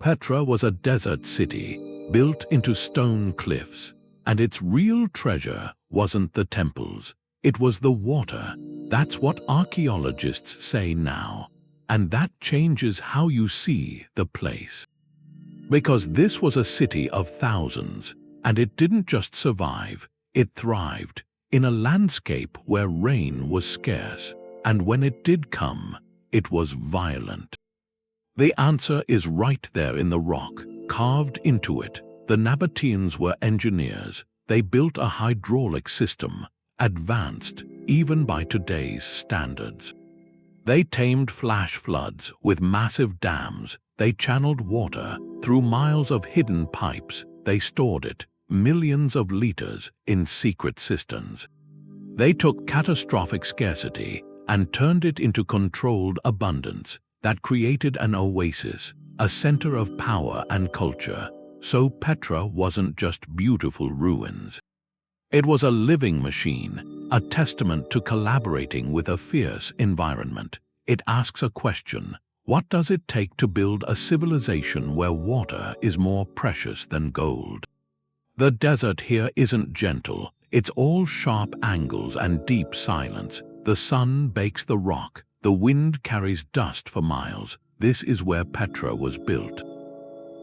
Petra was a desert city built into stone cliffs, and its real treasure wasn't the temples, it was the water. That's what archaeologists say now, and that changes how you see the place. Because this was a city of thousands, and it didn't just survive, it thrived in a landscape where rain was scarce, and when it did come, it was violent. The answer is right there in the rock, carved into it. The Nabateans were engineers. They built a hydraulic system, advanced even by today's standards. They tamed flash floods with massive dams. They channeled water through miles of hidden pipes. They stored it, millions of liters, in secret cisterns. They took catastrophic scarcity and turned it into controlled abundance that created an oasis, a center of power and culture. So Petra wasn't just beautiful ruins. It was a living machine, a testament to collaborating with a fierce environment. It asks a question: what does it take to build a civilization where water is more precious than gold? The desert here isn't gentle. It's all sharp angles and deep silence. The sun bakes the rock. The wind carries dust for miles. This is where Petra was built.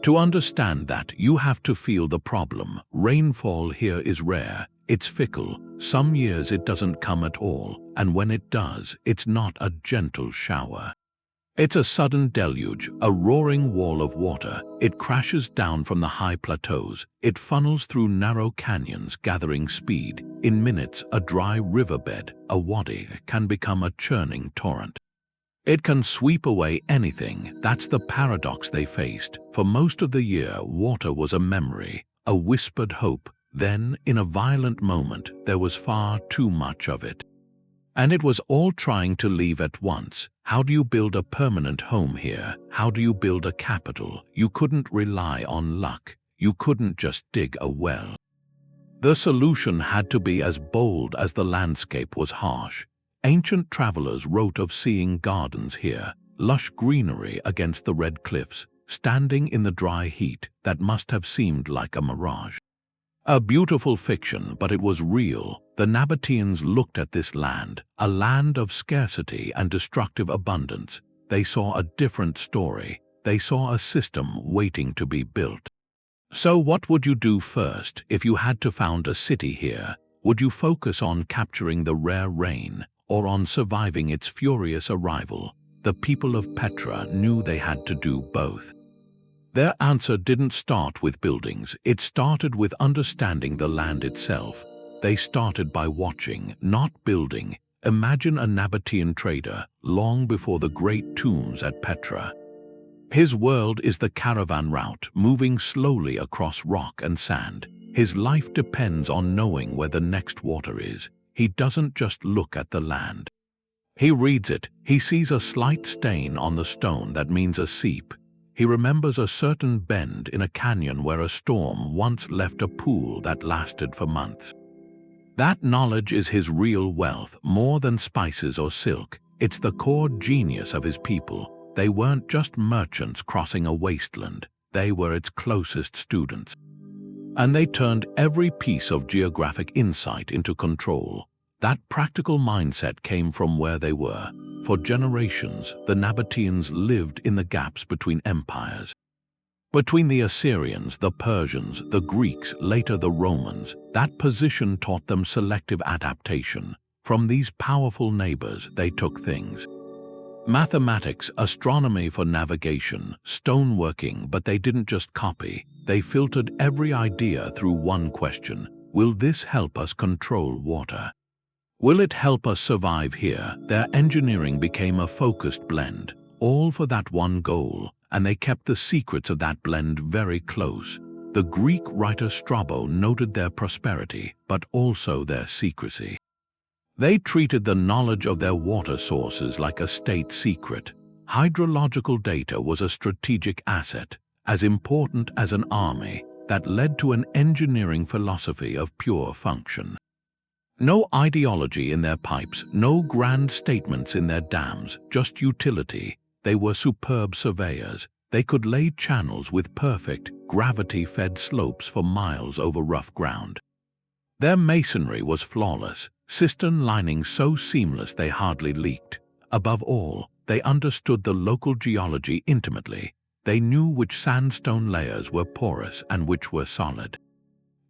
To understand that, you have to feel the problem. Rainfall here is rare. It's fickle. Some years it doesn't come at all, and when it does, it's not a gentle shower. It's a sudden deluge, a roaring wall of water. It crashes down from the high plateaus. It funnels through narrow canyons, gathering speed. In minutes, a dry riverbed, a wadi, can become a churning torrent. It can sweep away anything. That's the paradox they faced. For most of the year, water was a memory, a whispered hope. Then, in a violent moment, there was far too much of it. And it was all trying to leave at once. How do you build a permanent home here? How do you build a capital? You couldn't rely on luck. You couldn't just dig a well. The solution had to be as bold as the landscape was harsh. Ancient travelers wrote of seeing gardens here, lush greenery against the red cliffs, standing in the dry heat that must have seemed like a mirage. A beautiful fiction, but it was real. The Nabateans looked at this land, a land of scarcity and destructive abundance. They saw a different story. They saw a system waiting to be built. So what would you do first if you had to found a city here? Would you focus on capturing the rare rain or on surviving its furious arrival? The people of Petra knew they had to do both. Their answer didn't start with buildings. It started with understanding the land itself. They started by watching, not building. Imagine a Nabatean trader long before the great tombs at Petra. His world is the caravan route, moving slowly across rock and sand. His life depends on knowing where the next water is. He doesn't just look at the land. He reads it. He sees a slight stain on the stone that means a seep. He remembers a certain bend in a canyon where a storm once left a pool that lasted for months. That knowledge is his real wealth, more than spices or silk. It's the core genius of his people. They weren't just merchants crossing a wasteland. They were its closest students. And they turned every piece of geographic insight into control. That practical mindset came from where they were. For generations, the Nabateans lived in the gaps between empires. Between the Assyrians, the Persians, the Greeks, later the Romans, that position taught them selective adaptation. From these powerful neighbors, they took things. Mathematics, astronomy for navigation, stoneworking, but they didn't just copy. They filtered every idea through one question: will this help us control water? Will it help us survive here? Their engineering became a focused blend, all for that one goal, and they kept the secrets of that blend very close. The Greek writer Strabo noted their prosperity, but also their secrecy. They treated the knowledge of their water sources like a state secret. Hydrological data was a strategic asset, as important as an army, that led to an engineering philosophy of pure function. No ideology in their pipes, no grand statements in their dams, just utility. They were superb surveyors. They could lay channels with perfect, gravity-fed slopes for miles over rough ground. Their masonry was flawless, cistern linings so seamless they hardly leaked. Above all, they understood the local geology intimately. They knew which sandstone layers were porous and which were solid.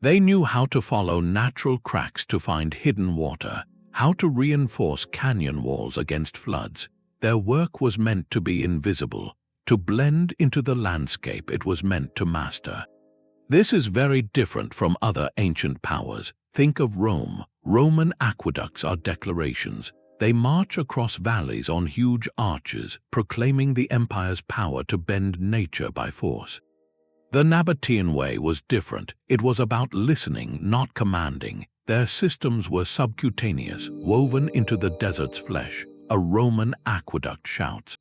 They knew how to follow natural cracks to find hidden water, how to reinforce canyon walls against floods. Their work was meant to be invisible, to blend into the landscape it was meant to master. This is very different from other ancient powers. Think of Rome. Roman aqueducts are declarations. They march across valleys on huge arches, proclaiming the empire's power to bend nature by force. The Nabatean way was different. It was about listening, not commanding. Their systems were subcutaneous, woven into the desert's flesh. A Roman aqueduct shouts.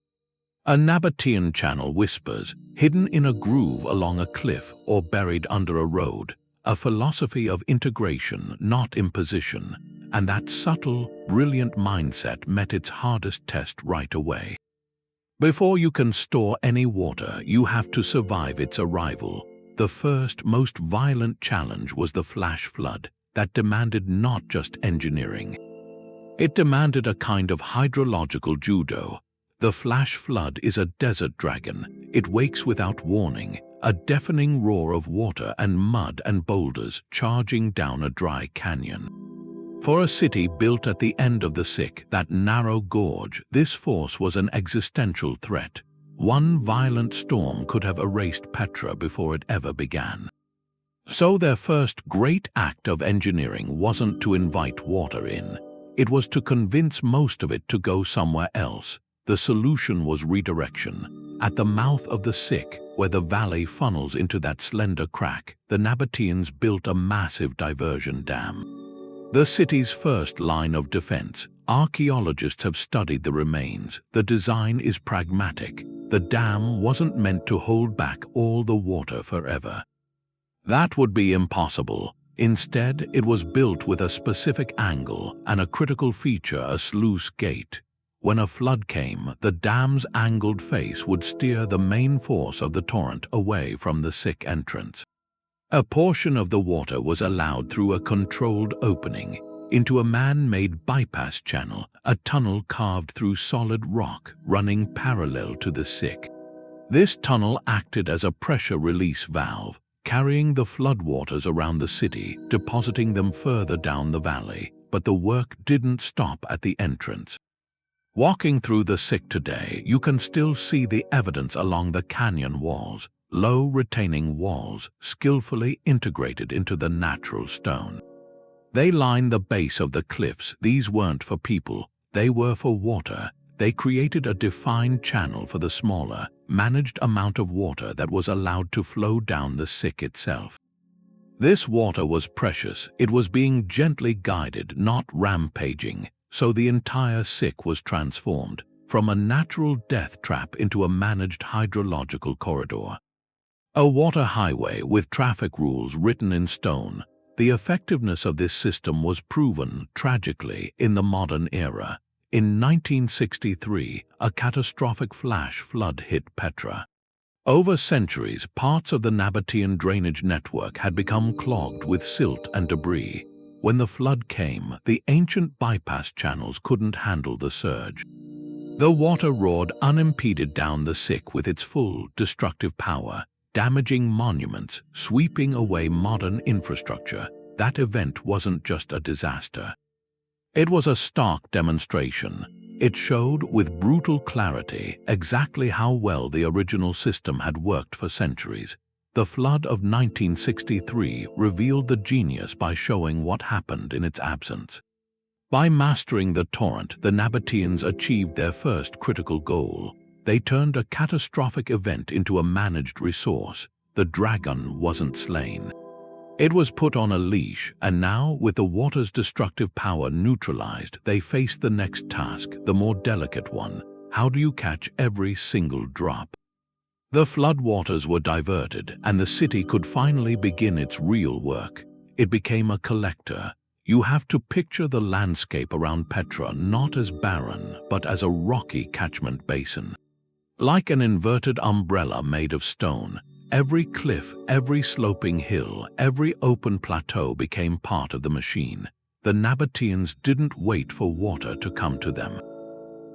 A Nabatean channel whispers, hidden in a groove along a cliff or buried under a road. A philosophy of integration, not imposition. And that subtle, brilliant mindset met its hardest test right away. Before you can store any water, you have to survive its arrival. The first, most violent challenge was the flash flood that demanded not just engineering. It demanded a kind of hydrological judo. The flash flood is a desert dragon. It wakes without warning, a deafening roar of water and mud and boulders charging down a dry canyon. For a city built at the end of the Sick, that narrow gorge, this force was an existential threat. One violent storm could have erased Petra before it ever began. So their first great act of engineering wasn't to invite water in. It was to convince most of it to go somewhere else. The solution was redirection. At the mouth of the Sick, where the valley funnels into that slender crack, the Nabateans built a massive diversion dam. The city's first line of defense. Archaeologists have studied the remains. The design is pragmatic. The dam wasn't meant to hold back all the water forever. That would be impossible. Instead, it was built with a specific angle and a critical feature, a sluice gate. When a flood came, the dam's angled face would steer the main force of the torrent away from the Sick entrance. A portion of the water was allowed through a controlled opening into a man-made bypass channel, a tunnel carved through solid rock running parallel to the Sick. This tunnel acted as a pressure release valve, carrying the floodwaters around the city, depositing them further down the valley. But the work didn't stop at the entrance. Walking through the Sick today, you can still see the evidence along the canyon walls. Low retaining walls, skillfully integrated into the natural stone. They line the base of the cliffs. These weren't for people, they were for water. They created a defined channel for the smaller, managed amount of water that was allowed to flow down the Sick itself. This water was precious. It was being gently guided, not rampaging, so the entire Sick was transformed from a natural death trap into a managed hydrological corridor. A water highway with traffic rules written in stone. The effectiveness of this system was proven, tragically, in the modern era. In 1963, a catastrophic flash flood hit Petra. Over centuries, parts of the Nabatean drainage network had become clogged with silt and debris. When the flood came, the ancient bypass channels couldn't handle the surge. The water roared unimpeded down the Sick with its full, destructive power, damaging monuments, sweeping away modern infrastructure. That event wasn't just a disaster. It was a stark demonstration. It showed with brutal clarity exactly how well the original system had worked for centuries. The flood of 1963 revealed the genius by showing what happened in its absence. By mastering the torrent, the Nabateans achieved their first critical goal. They turned a catastrophic event into a managed resource. The dragon wasn't slain. It was put on a leash, and now, with the water's destructive power neutralized, they faced the next task, the more delicate one. How do you catch every single drop? The floodwaters were diverted, and the city could finally begin its real work. It became a collector. You have to picture the landscape around Petra not as barren, but as a rocky catchment basin. Like an inverted umbrella made of stone, every cliff, every sloping hill, every open plateau became part of the machine. The Nabateans didn't wait for water to come to them.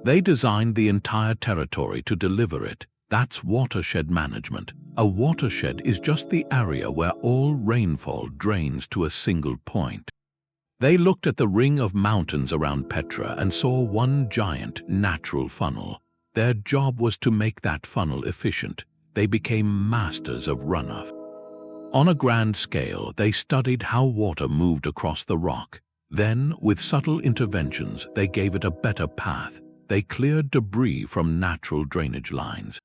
They designed the entire territory to deliver it. That's watershed management. A watershed is just the area where all rainfall drains to a single point. They looked at the ring of mountains around Petra and saw one giant, natural funnel. Their job was to make that funnel efficient. They became masters of runoff. On a grand scale, they studied how water moved across the rock. Then, with subtle interventions, they gave it a better path. They cleared debris from natural drainage lines.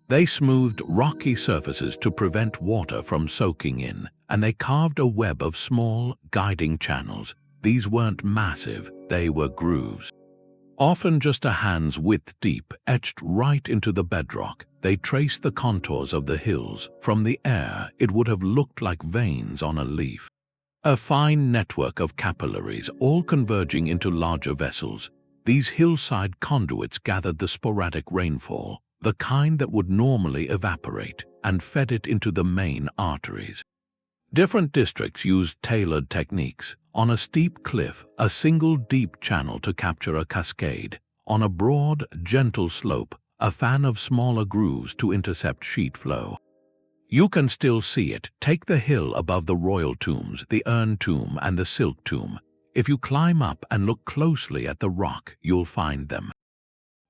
They smoothed rocky surfaces to prevent water from soaking in, and they carved a web of small, guiding channels. These weren't massive, they were grooves. Often just a hand's width deep, etched right into the bedrock. They traced the contours of the hills. From the air, it would have looked like veins on a leaf. A fine network of capillaries, all converging into larger vessels. These hillside conduits gathered the sporadic rainfall, the kind that would normally evaporate, and fed it into the main arteries. Different districts used tailored techniques. On a steep cliff, a single deep channel to capture a cascade. On a broad, gentle slope, a fan of smaller grooves to intercept sheet flow. You can still see it. Take the hill above the royal tombs, the urn tomb and the silk tomb. If you climb up and look closely at the rock, you'll find them.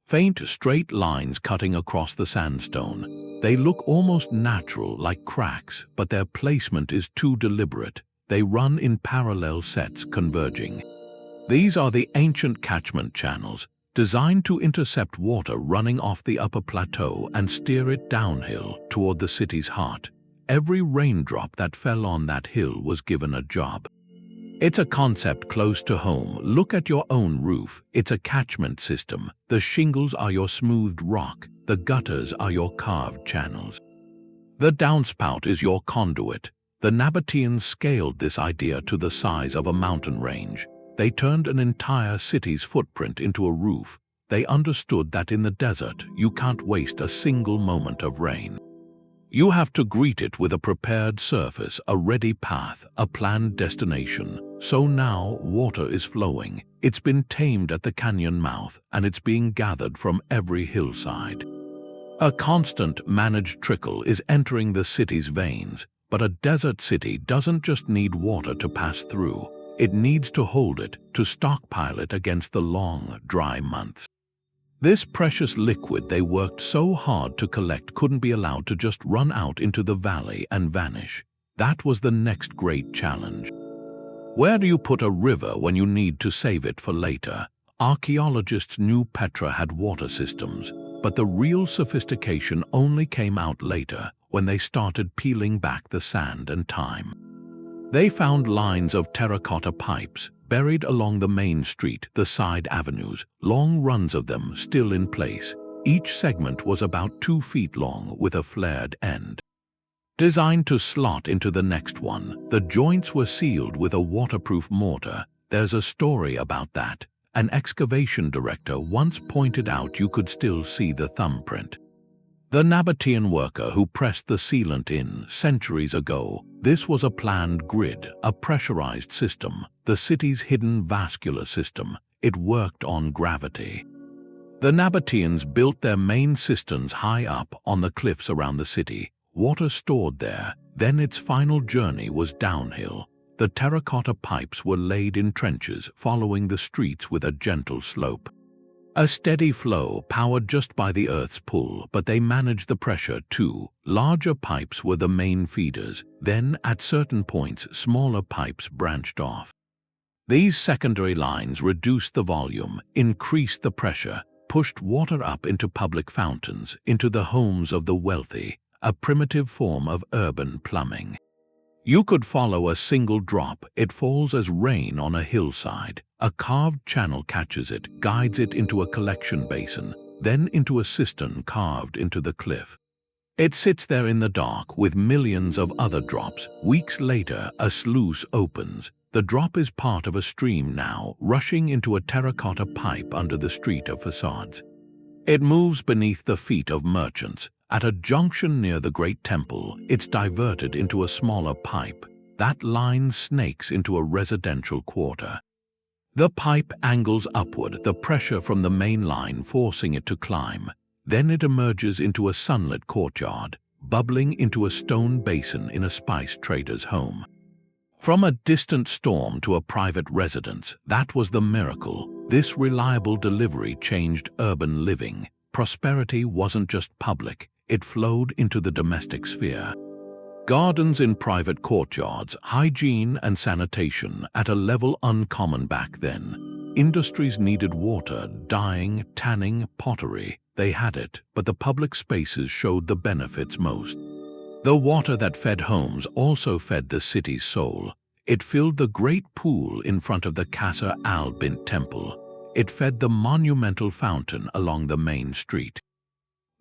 Faint, straight lines cutting across the sandstone. They look almost natural, like cracks, but their placement is too deliberate. They run in parallel sets, converging. These are the ancient catchment channels, designed to intercept water running off the upper plateau and steer it downhill toward the city's heart. Every raindrop that fell on that hill was given a job. It's a concept close to home. Look at your own roof. It's a catchment system. The shingles are your smoothed rock. The gutters are your carved channels. The downspout is your conduit. The Nabateans scaled this idea to the size of a mountain range. They turned an entire city's footprint into a roof. They understood that in the desert, you can't waste a single moment of rain. You have to greet it with a prepared surface, a ready path, a planned destination. So now water is flowing. It's been tamed at the canyon mouth, and it's being gathered from every hillside. A constant, managed trickle is entering the city's veins. But a desert city doesn't just need water to pass through. It needs to hold it, to stockpile it against the long, dry months. This precious liquid they worked so hard to collect couldn't be allowed to just run out into the valley and vanish. That was the next great challenge. Where do you put a river when you need to save it for later? Archaeologists knew Petra had water systems, but the real sophistication only came out later when they started peeling back the sand and time. They found lines of terracotta pipes buried along the main street, the side avenues, long runs of them still in place. Each segment was about 2 feet long with a flared end. Designed to slot into the next one, the joints were sealed with a waterproof mortar. There's a story about that. An excavation director once pointed out you could still see the thumbprint. The Nabatean worker who pressed the sealant in centuries ago, this was a planned grid, a pressurized system, the city's hidden vascular system. It worked on gravity. The Nabateans built their main cisterns high up on the cliffs around the city, water stored there. Then its final journey was downhill. The terracotta pipes were laid in trenches, following the streets with a gentle slope. A steady flow powered just by the earth's pull, but they managed the pressure too. Larger pipes were the main feeders. Then, at certain points, smaller pipes branched off. These secondary lines reduced the volume, increased the pressure, pushed water up into public fountains, into the homes of the wealthy, a primitive form of urban plumbing. You could follow a single drop. It falls as rain on a hillside. A carved channel catches it, guides it into a collection basin, then into a cistern carved into the cliff. It sits there in the dark with millions of other drops. Weeks later, a sluice opens. The drop is part of a stream now, rushing into a terracotta pipe under the street of Facades. It moves beneath the feet of merchants. At a junction near the Great Temple, it's diverted into a smaller pipe. That line snakes into a residential quarter. The pipe angles upward, the pressure from the main line forcing it to climb. Then it emerges into a sunlit courtyard, bubbling into a stone basin in a spice trader's home. From a distant storm to a private residence, that was the miracle. This reliable delivery changed urban living. Prosperity wasn't just public, it flowed into the domestic sphere. Gardens in private courtyards, hygiene and sanitation at a level uncommon back then. Industries needed water, dyeing, tanning, pottery. They had it, but the public spaces showed the benefits most. The water that fed homes also fed the city's soul. It filled the great pool in front of the Qasr al-Bint temple. It fed the monumental fountain along the main street.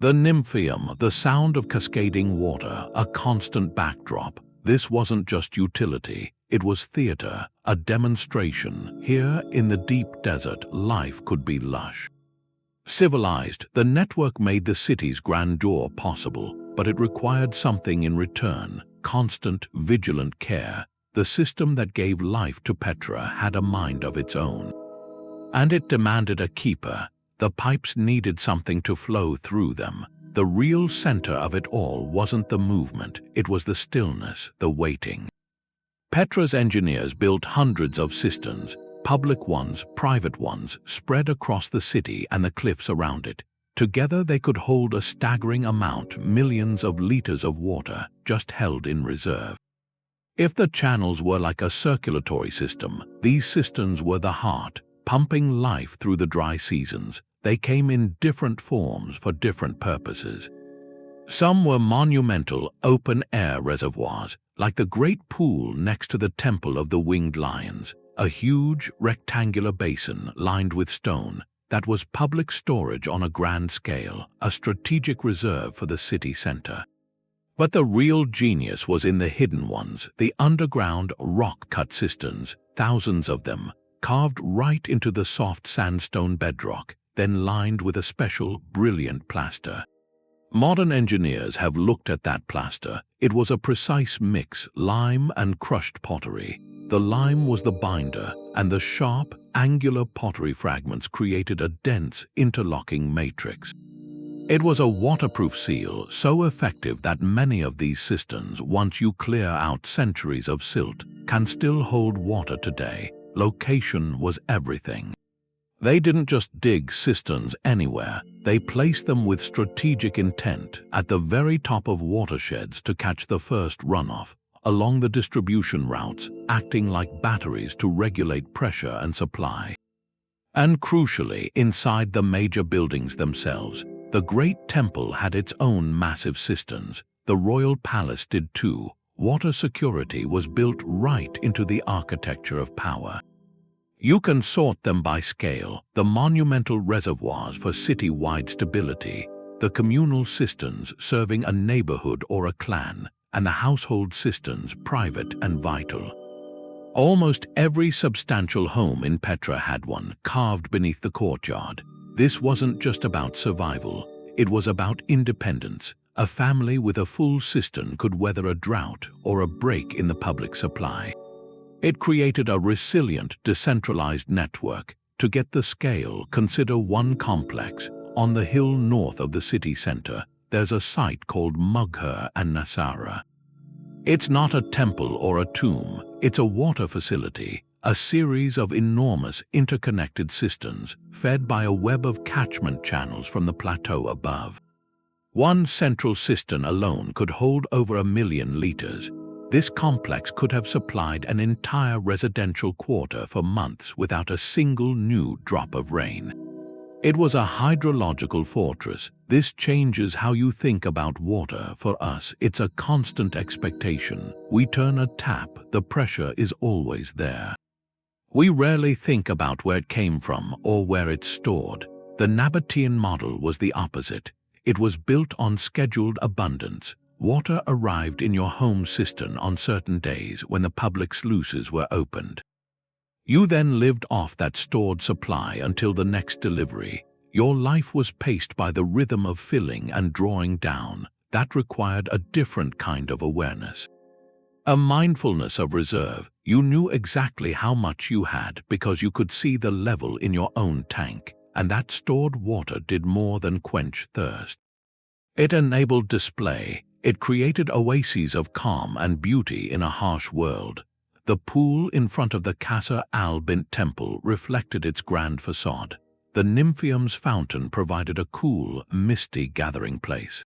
The Nymphaeum, the sound of cascading water, a constant backdrop. This wasn't just utility, it was theater, a demonstration. Here, in the deep desert, life could be lush. Civilized, the network made the city's grandeur possible, but it required something in return: constant, vigilant care. The system that gave life to Petra had a mind of its own. And it demanded a keeper. The pipes needed something to flow through them. The real center of it all wasn't the movement, it was the stillness, the waiting. Petra's engineers built hundreds of cisterns, public ones, private ones, spread across the city and the cliffs around it. Together they could hold a staggering amount, millions of liters of water, just held in reserve. If the channels were like a circulatory system, these cisterns were the heart, pumping life through the dry seasons. They came in different forms for different purposes. Some were monumental, open-air reservoirs, like the great pool next to the Temple of the Winged Lions, a huge, rectangular basin lined with stone that was public storage on a grand scale, a strategic reserve for the city center. But the real genius was in the hidden ones, the underground, rock-cut cisterns, thousands of them, carved right into the soft sandstone bedrock, then lined with a special, brilliant plaster. Modern engineers have looked at that plaster. It was a precise mix, lime and crushed pottery. The lime was the binder, and the sharp, angular pottery fragments created a dense, interlocking matrix. It was a waterproof seal, so effective that many of these cisterns, once you clear out centuries of silt, can still hold water today. Location was everything. They didn't just dig cisterns anywhere, they placed them with strategic intent at the very top of watersheds to catch the first runoff, along the distribution routes, acting like batteries to regulate pressure and supply. And crucially, inside the major buildings themselves, the Great Temple had its own massive cisterns. The royal palace did too. Water security was built right into the architecture of power. You can sort them by scale: the monumental reservoirs for city-wide stability, the communal cisterns serving a neighborhood or a clan, and the household cisterns, private and vital. Almost every substantial home in Petra had one, carved beneath the courtyard. This wasn't just about survival, it was about independence. A family with a full cistern could weather a drought or a break in the public supply. It created a resilient, decentralized network. To get the scale, consider one complex. On the hill north of the city center, there's a site called Mughar and Nasara. It's not a temple or a tomb, it's a water facility, a series of enormous interconnected cisterns fed by a web of catchment channels from the plateau above. One central cistern alone could hold over 1 million liters. This complex could have supplied an entire residential quarter for months without a single new drop of rain. It was a hydrological fortress. This changes how you think about water. For us, it's a constant expectation. We turn a tap, the pressure is always there. We rarely think about where it came from or where it's stored. The Nabatean model was the opposite. It was built on scheduled abundance. Water arrived in your home cistern on certain days when the public sluices were opened. You then lived off that stored supply until the next delivery. Your life was paced by the rhythm of filling and drawing down. That required a different kind of awareness. A mindfulness of reserve. You knew exactly how much you had because you could see the level in your own tank, and that stored water did more than quench thirst. It enabled display. It created oases of calm and beauty in a harsh world. The pool in front of the Qasr al-Bint temple reflected its grand facade. The Nymphaeum's fountain provided a cool, misty gathering place.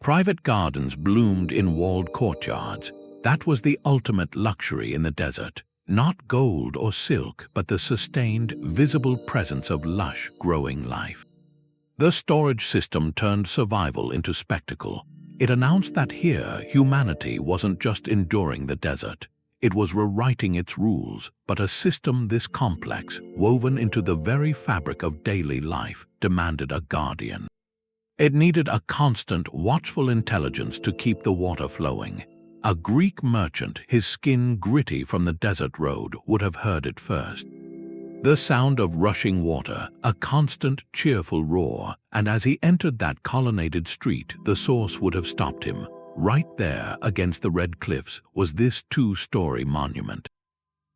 Private gardens bloomed in walled courtyards. That was the ultimate luxury in the desert. Not gold or silk, but the sustained, visible presence of lush, growing life. The storage system turned survival into spectacle. It announced that here, humanity wasn't just enduring the desert. It was rewriting its rules, but a system this complex, woven into the very fabric of daily life, demanded a guardian. It needed a constant, watchful intelligence to keep the water flowing. A Greek merchant, his skin gritty from the desert road, would have heard it first. The sound of rushing water, a constant, cheerful roar, and as he entered that colonnaded street, the source would have stopped him. Right there, against the red cliffs, was this two-story monument.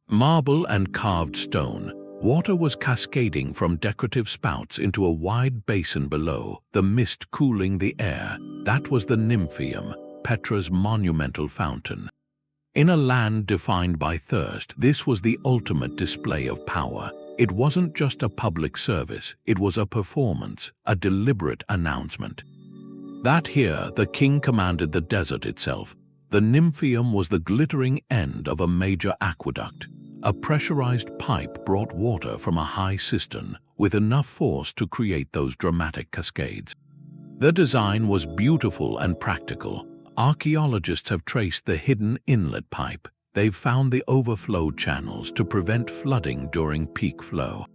Marble and carved stone, water was cascading from decorative spouts into a wide basin below, the mist cooling the air. That was the Nymphaeum, Petra's monumental fountain. In a land defined by thirst, this was the ultimate display of power. It wasn't just a public service, it was a performance, a deliberate announcement. That here, the king commanded the desert itself. The Nymphaeum was the glittering end of a major aqueduct. A pressurized pipe brought water from a high cistern, with enough force to create those dramatic cascades. The design was beautiful and practical. Archaeologists have traced the hidden inlet pipe. They've found the overflow channels to prevent flooding during peak flow.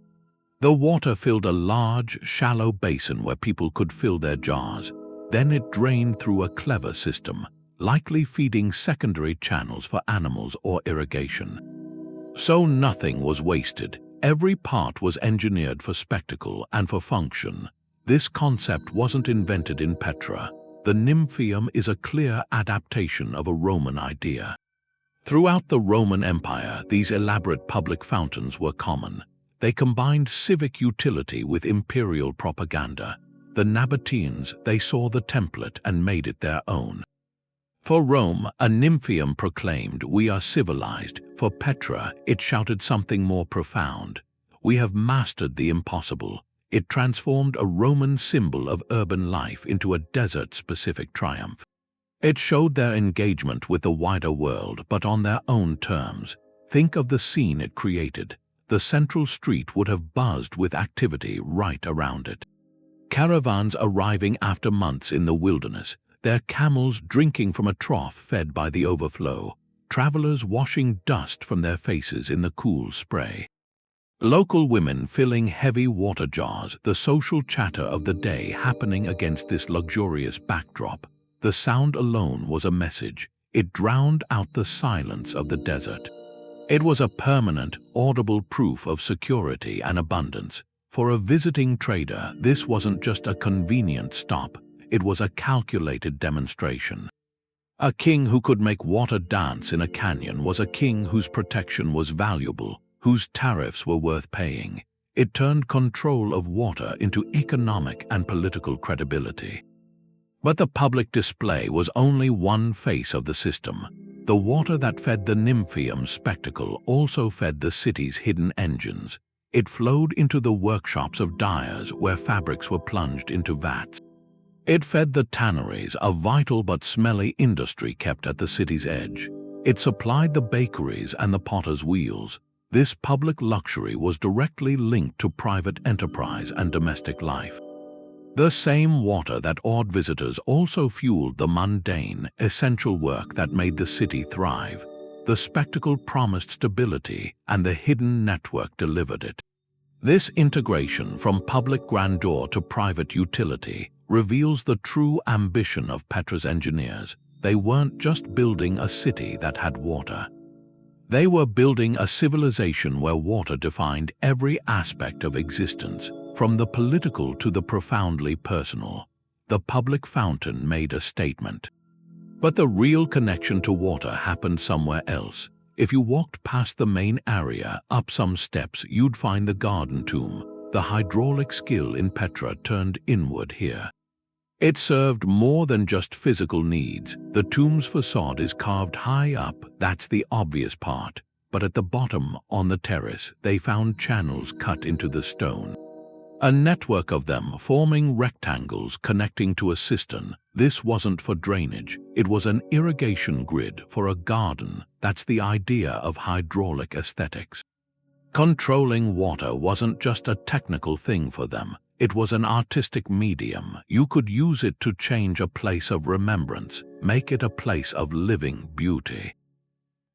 The water filled a large, shallow basin where people could fill their jars. Then it drained through a clever system, likely feeding secondary channels for animals or irrigation. So nothing was wasted. Every part was engineered for spectacle and for function. This concept wasn't invented in Petra. The Nymphaeum is a clear adaptation of a Roman idea. Throughout the Roman Empire, these elaborate public fountains were common. They combined civic utility with imperial propaganda. The Nabateans, they saw the template and made it their own. For Rome, a Nymphaeum proclaimed, "We are civilized." For Petra, it shouted something more profound. "We have mastered the impossible." It transformed a Roman symbol of urban life into a desert-specific triumph. It showed their engagement with the wider world, but on their own terms. Think of the scene it created. The central street would have buzzed with activity right around it. Caravans arriving after months in the wilderness, their camels drinking from a trough fed by the overflow, travelers washing dust from their faces in the cool spray. Local women filling heavy water jars, the social chatter of the day happening against this luxurious backdrop. The sound alone was a message. It drowned out the silence of the desert. It was a permanent, audible proof of security and abundance. For a visiting trader, this wasn't just a convenient stop. It was a calculated demonstration. A king who could make water dance in a canyon was a king whose protection was valuable, whose tariffs were worth paying. It turned control of water into economic and political credibility. But the public display was only one face of the system. The water that fed the Nymphaeum's spectacle also fed the city's hidden engines. It flowed into the workshops of dyers where fabrics were plunged into vats. It fed the tanneries, a vital but smelly industry kept at the city's edge. It supplied the bakeries and the potter's wheels. This public luxury was directly linked to private enterprise and domestic life. The same water that awed visitors also fueled the mundane, essential work that made the city thrive. The spectacle promised stability, and the hidden network delivered it. This integration from public grandeur to private utility reveals the true ambition of Petra's engineers. They weren't just building a city that had water. They were building a civilization where water defined every aspect of existence, From the political to the profoundly personal, the public fountain made a statement. But the real connection to water happened somewhere else. If you walked past the main area, up some steps, you'd find the garden tomb. The hydraulic skill in Petra turned inward here. It served more than just physical needs. The tomb's facade is carved high up, that's the obvious part. But at the bottom, on the terrace, they found channels cut into the stone. A network of them forming rectangles connecting to a cistern. This wasn't for drainage, it was an irrigation grid for a garden. That's the idea of hydraulic aesthetics. Controlling water wasn't just a technical thing for them, it was an artistic medium. You could use it to change a place of remembrance, make it a place of living beauty.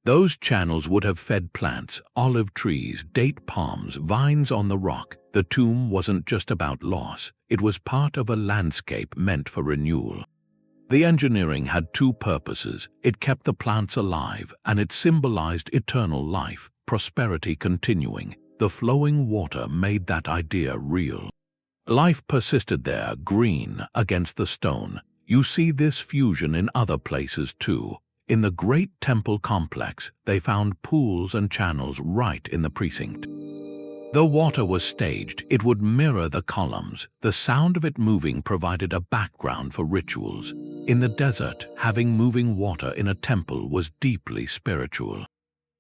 Those channels would have fed plants, olive trees, date palms, vines on the rock. The tomb wasn't just about loss, it was part of a landscape meant for renewal. The engineering had two purposes. It kept the plants alive, and it symbolized eternal life, prosperity continuing. The flowing water made that idea real. Life persisted there, green, against the stone. You see this fusion in other places too. In the great temple complex, they found pools and channels right in the precinct. The water was staged, it would mirror the columns. The sound of it moving provided a background for rituals. In the desert, having moving water in a temple was deeply spiritual.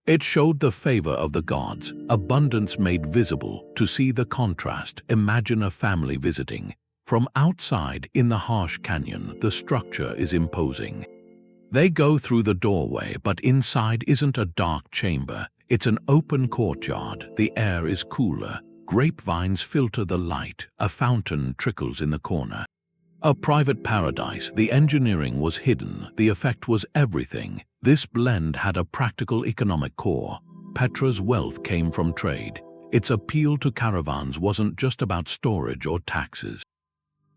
It showed the favor of the gods, abundance made visible. To see the contrast, imagine a family visiting. From outside, in the harsh canyon, the structure is imposing. They go through the doorway, but inside isn't a dark chamber. It's an open courtyard. The air is cooler. Grapevines filter the light. A fountain trickles in the corner. A private paradise. The engineering was hidden. The effect was everything. This blend had a practical economic core. Petra's wealth came from trade. Its appeal to caravans wasn't just about storage or taxes.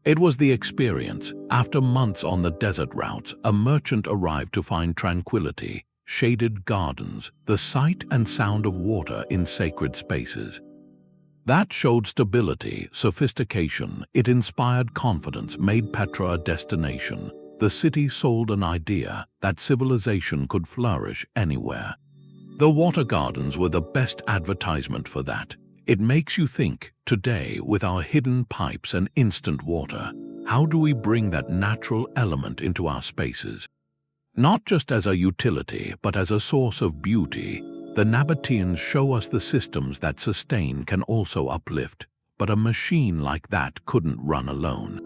It was the experience. After months on the desert routes, a merchant arrived to find tranquility, shaded gardens, the sight and sound of water in sacred spaces. That showed stability, sophistication. It inspired confidence, made Petra a destination. The city sold an idea that civilization could flourish anywhere. The water gardens were the best advertisement for that. It makes you think, today, with our hidden pipes and instant water, how do we bring that natural element into our spaces? Not just as a utility, but as a source of beauty. The Nabateans show us the systems that sustain can also uplift, but a machine like that couldn't run alone.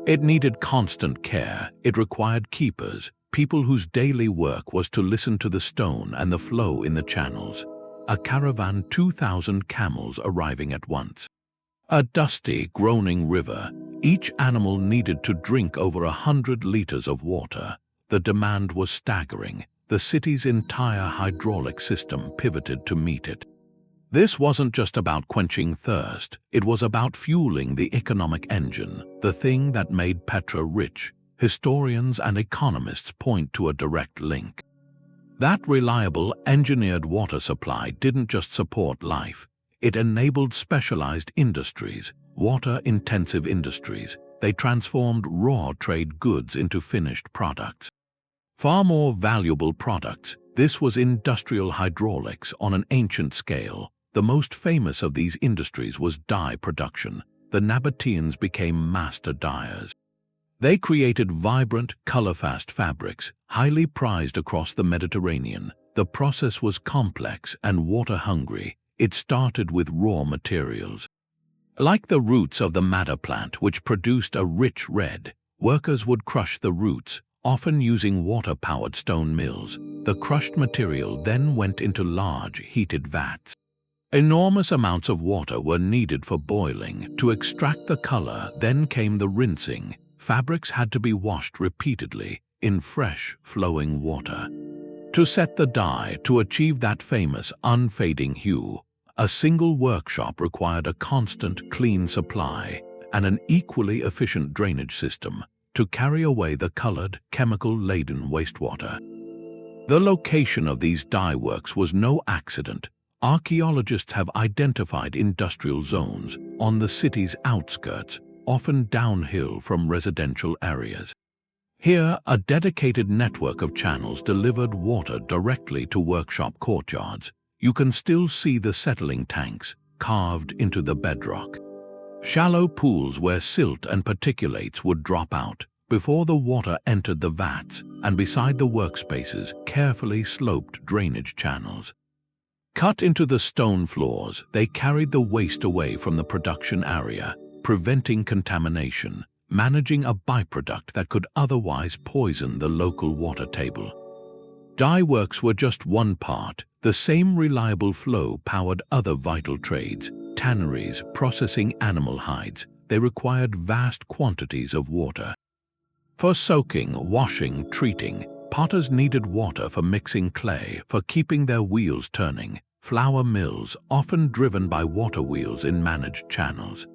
It needed constant care. It required keepers, people whose daily work was to listen to the stone and the flow in the channels. A caravan, 2,000 camels arriving at once. A dusty, groaning river. Each animal needed to drink over 100 liters of water. The demand was staggering. The city's entire hydraulic system pivoted to meet it. This wasn't just about quenching thirst. It was about fueling the economic engine, the thing that made Petra rich. Historians and economists point to a direct link. That reliable, engineered water supply didn't just support life. It enabled specialized industries, water-intensive industries. They transformed raw trade goods into finished products. Far more valuable products. This was industrial hydraulics on an ancient scale. The most famous of these industries was dye production. The Nabateans became master dyers. They created vibrant, color-fast fabrics, highly prized across the Mediterranean. The process was complex and water-hungry. It started with raw materials. Like the roots of the madder plant, which produced a rich red, workers would crush the roots, often using water-powered stone mills. The crushed material then went into large, heated vats. Enormous amounts of water were needed for boiling. To extract the color, then came the rinsing. Fabrics had to be washed repeatedly in fresh, flowing water. To set the dye, to achieve that famous, unfading hue, a single workshop required a constant, clean supply and an equally efficient drainage system to carry away the colored, chemical-laden wastewater. The location of these dye works was no accident. Archaeologists have identified industrial zones on the city's outskirts, often downhill from residential areas. Here, a dedicated network of channels delivered water directly to workshop courtyards. You can still see the settling tanks carved into the bedrock. Shallow pools where silt and particulates would drop out before the water entered the vats, and beside the workspaces, carefully sloped drainage channels. Cut into the stone floors, they carried the waste away from the production area, preventing contamination, managing a byproduct that could otherwise poison the local water table. Dye works were just one part. The same reliable flow powered other vital trades, tanneries processing animal hides. They required vast quantities of water. For soaking, washing, treating, potters needed water for mixing clay, for keeping their wheels turning. Flour mills, often driven by water wheels in managed channels.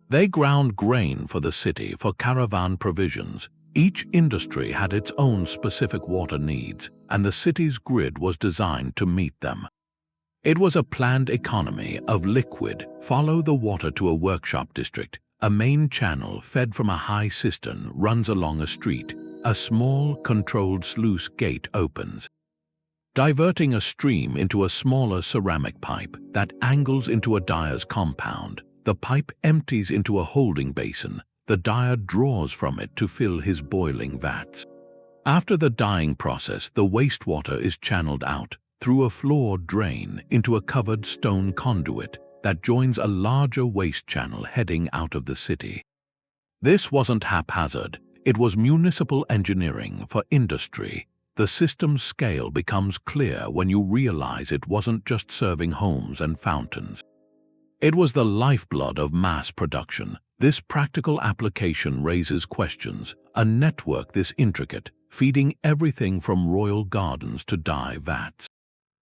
They ground grain for the city for caravan provisions. Each industry had its own specific water needs, and the city's grid was designed to meet them. It was a planned economy of liquid, follow the water to a workshop district. A main channel fed from a high cistern runs along a street. A small, controlled sluice gate opens, diverting a stream into a smaller ceramic pipe that angles into a dyer's compound. The pipe empties into a holding basin. The dyer draws from it to fill his boiling vats. After the dyeing process, the wastewater is channeled out through a floor drain into a covered stone conduit that joins a larger waste channel heading out of the city. This wasn't haphazard. It was municipal engineering for industry. The system's scale becomes clear when you realize it wasn't just serving homes and fountains. It was the lifeblood of mass production. This practical application raises questions. A network this intricate, feeding everything from royal gardens to dye vats.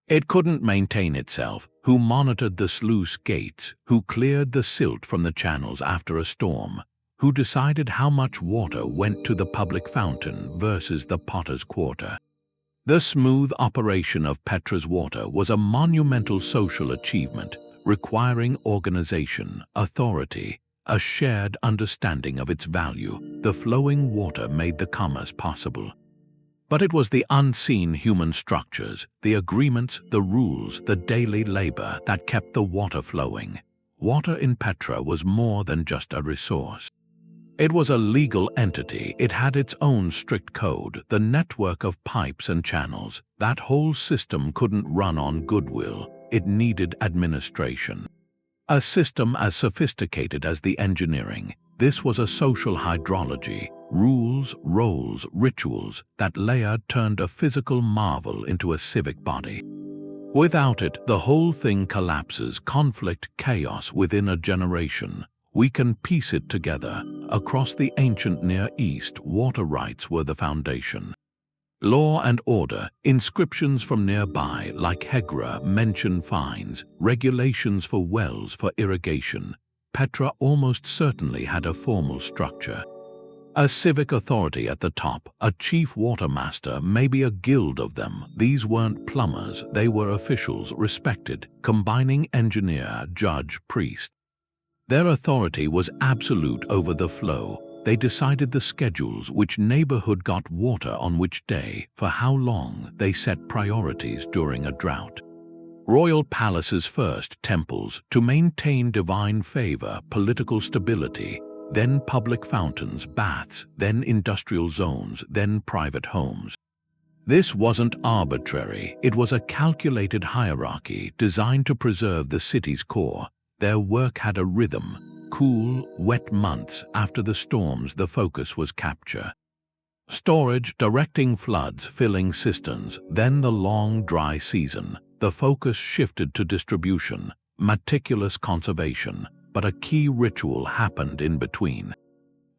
It couldn't maintain itself. Who monitored the sluice gates? Who cleared the silt from the channels after a storm? Who decided how much water went to the public fountain versus the potter's quarter? The smooth operation of Petra's water was a monumental social achievement, requiring organization, authority, a shared understanding of its value. The flowing water made the commerce possible. But it was the unseen human structures, the agreements, the rules, the daily labor that kept the water flowing. Water in Petra was more than just a resource. It was a legal entity. It had its own strict code, the network of pipes and channels. That whole system couldn't run on goodwill. It needed administration. A system as sophisticated as the engineering. This was a social hydrology. Rules, roles, rituals. That layer turned a physical marvel into a civic body. Without it, the whole thing collapses. Conflict, chaos within a generation. We can piece it together. Across the ancient Near East, water rights were the foundation. Law and order, inscriptions from nearby like Hegra mention fines, regulations for wells for irrigation. Petra almost certainly had a formal structure. A civic authority at the top, a chief watermaster, maybe a guild of them. These weren't plumbers, they were officials, respected, combining engineer, judge, priest. Their authority was absolute over the flow. They decided the schedules, which neighborhood got water on which day, for how long. They set priorities during a drought. Royal palaces first, temples, to maintain divine favor, political stability, then public fountains, baths, then industrial zones, then private homes. This wasn't arbitrary. It was a calculated hierarchy designed to preserve the city's core. Their work had a rhythm. Cool, wet months after the storms, the focus was capture. Storage, directing floods, filling cisterns. Then the long, dry season. The focus shifted to distribution, meticulous conservation. But a key ritual happened in between.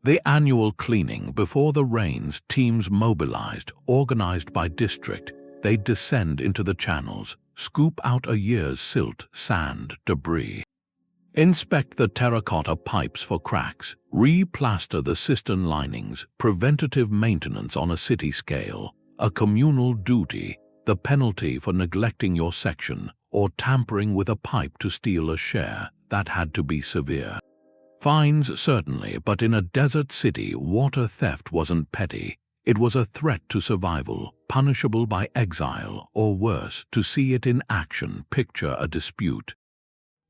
The annual cleaning before the rains. Teams mobilized, organized by district. They'd descend into the channels, scoop out a year's silt, sand, debris. Inspect the terracotta pipes for cracks, re-plaster the cistern linings. Preventative maintenance on a city scale, a communal duty. The penalty for neglecting your section, or tampering with a pipe to steal a share, that had to be severe. Fines certainly, but in a desert city, water theft wasn't petty. It was a threat to survival, punishable by exile, or worse, to see it in action. Picture a dispute.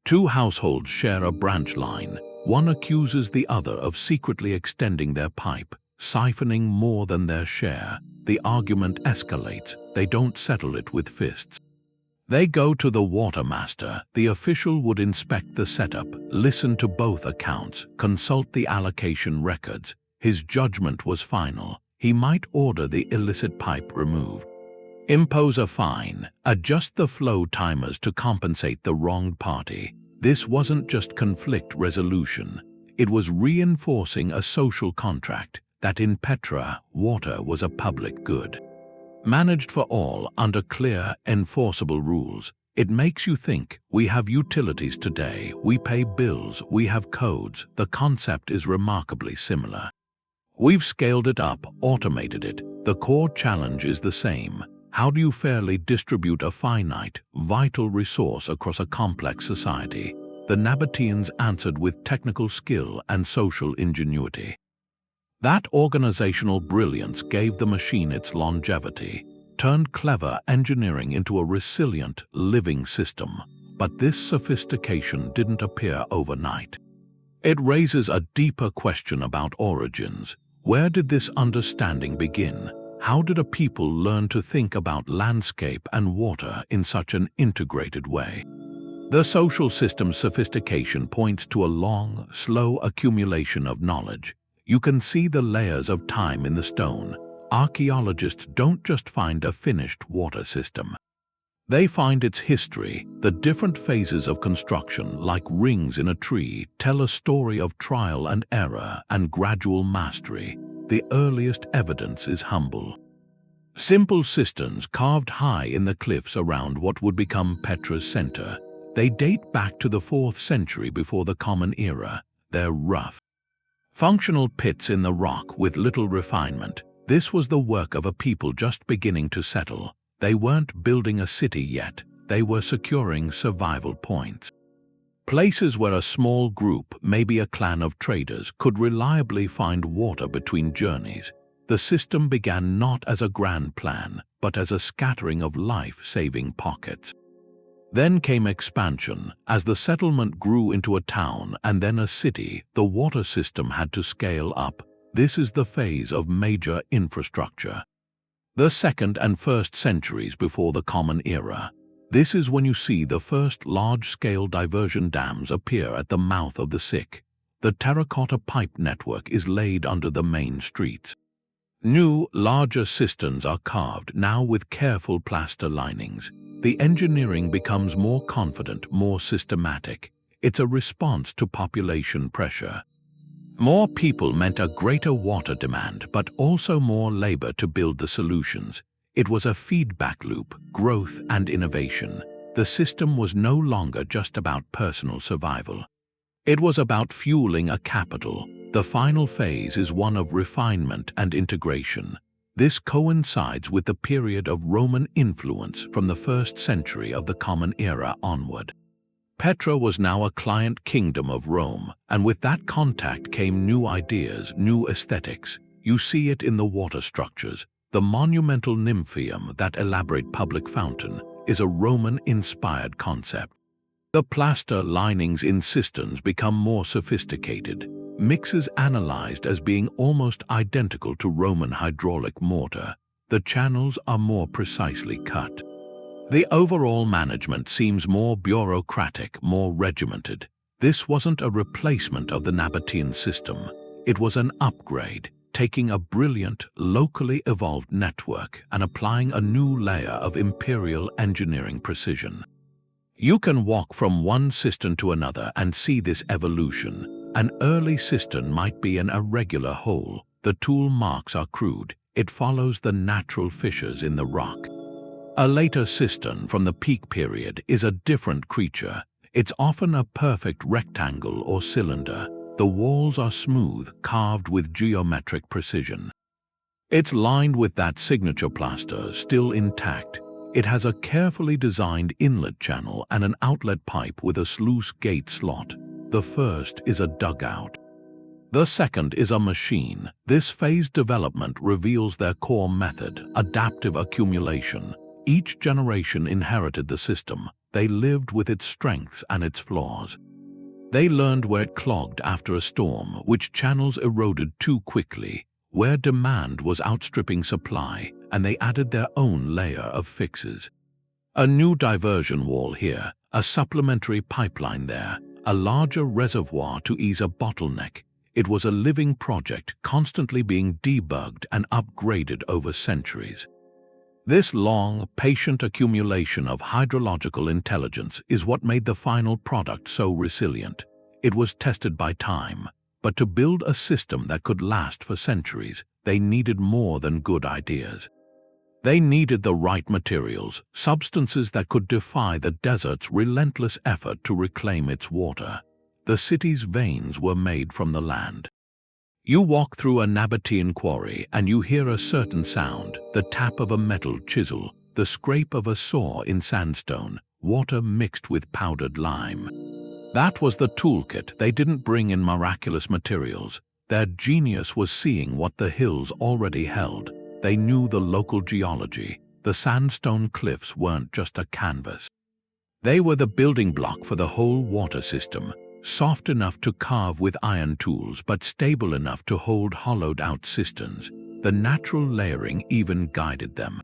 Two households share a branch line. One accuses the other of secretly extending their pipe, siphoning more than their share. The argument escalates. They don't settle it with fists. They go to the water master. The official would inspect the setup, listen to both accounts, consult the allocation records. His judgment was final. He might order the illicit pipe removed, impose a fine, adjust the flow timers to compensate the wronged party. This wasn't just conflict resolution. It was reinforcing a social contract that in Petra, water was a public good, managed for all under clear, enforceable rules. It makes you think. We have utilities today, we pay bills, we have codes. The concept is remarkably similar. We've scaled it up, automated it. The core challenge is the same. How do you fairly distribute a finite, vital resource across a complex society? The Nabateans answered with technical skill and social ingenuity. That organizational brilliance gave the machine its longevity, turned clever engineering into a resilient, living system. But this sophistication didn't appear overnight. It raises a deeper question about origins. Where did this understanding begin? How did a people learn to think about landscape and water in such an integrated way? The social system's sophistication points to a long, slow accumulation of knowledge. You can see the layers of time in the stone. Archaeologists don't just find a finished water system. They find its history. The different phases of construction, like rings in a tree, tell a story of trial and error and gradual mastery. The earliest evidence is humble. Simple cisterns carved high in the cliffs around what would become Petra's center. They date back to the 4th century before the Common Era. They're rough, functional pits in the rock with little refinement. This was the work of a people just beginning to settle. They weren't building a city yet. They were securing survival points. Places where a small group, maybe a clan of traders, could reliably find water between journeys. The system began not as a grand plan, but as a scattering of life-saving pockets. Then came expansion. As the settlement grew into a town and then a city, the water system had to scale up. This is the phase of major infrastructure. The 2nd and 1st centuries before the Common Era. This is when you see the first large-scale diversion dams appear at the mouth of the Sick. The terracotta pipe network is laid under the main streets. New, larger cisterns are carved, now with careful plaster linings. The engineering becomes more confident, more systematic. It's a response to population pressure. More people meant a greater water demand, but also more labor to build the solutions. It was a feedback loop, growth and innovation. The system was no longer just about personal survival. It was about fueling a capital. The final phase is one of refinement and integration. This coincides with the period of Roman influence from the 1st century of the Common Era onward. Petra was now a client kingdom of Rome, and with that contact came new ideas, new aesthetics. You see it in the water structures. The monumental Nymphaeum, that elaborate public fountain, is a Roman-inspired concept. The plaster linings in cisterns become more sophisticated, mixes analyzed as being almost identical to Roman hydraulic mortar. The channels are more precisely cut. The overall management seems more bureaucratic, more regimented. This wasn't a replacement of the Nabatean system. It was an upgrade, taking a brilliant, locally evolved network and applying a new layer of imperial engineering precision. You can walk from one cistern to another and see this evolution. An early cistern might be an irregular hole. The tool marks are crude. It follows the natural fissures in the rock. A later cistern from the peak period is a different creature. It's often a perfect rectangle or cylinder. The walls are smooth, carved with geometric precision. It's lined with that signature plaster still intact. It has a carefully designed inlet channel and an outlet pipe with a sluice gate slot. The first is a dugout. The second is a machine. This phased development reveals their core method, adaptive accumulation. Each generation inherited the system. They lived with its strengths and its flaws. They learned where it clogged after a storm, which channels eroded too quickly, where demand was outstripping supply, and they added their own layer of fixes. A new diversion wall here, a supplementary pipeline there, a larger reservoir to ease a bottleneck. It was a living project, constantly being debugged and upgraded over centuries. This long, patient accumulation of hydrological intelligence is what made the final product so resilient. It was tested by time, but to build a system that could last for centuries, they needed more than good ideas. They needed the right materials, substances that could defy the desert's relentless effort to reclaim its water. The city's veins were made from the land. You walk through a Nabatean quarry and you hear a certain sound, the tap of a metal chisel, the scrape of a saw in sandstone, water mixed with powdered lime. That was the toolkit. They didn't bring in miraculous materials. Their genius was seeing what the hills already held. They knew the local geology. The sandstone cliffs weren't just a canvas. They were the building block for the whole water system. Soft enough to carve with iron tools, but stable enough to hold hollowed-out cisterns. The natural layering even guided them.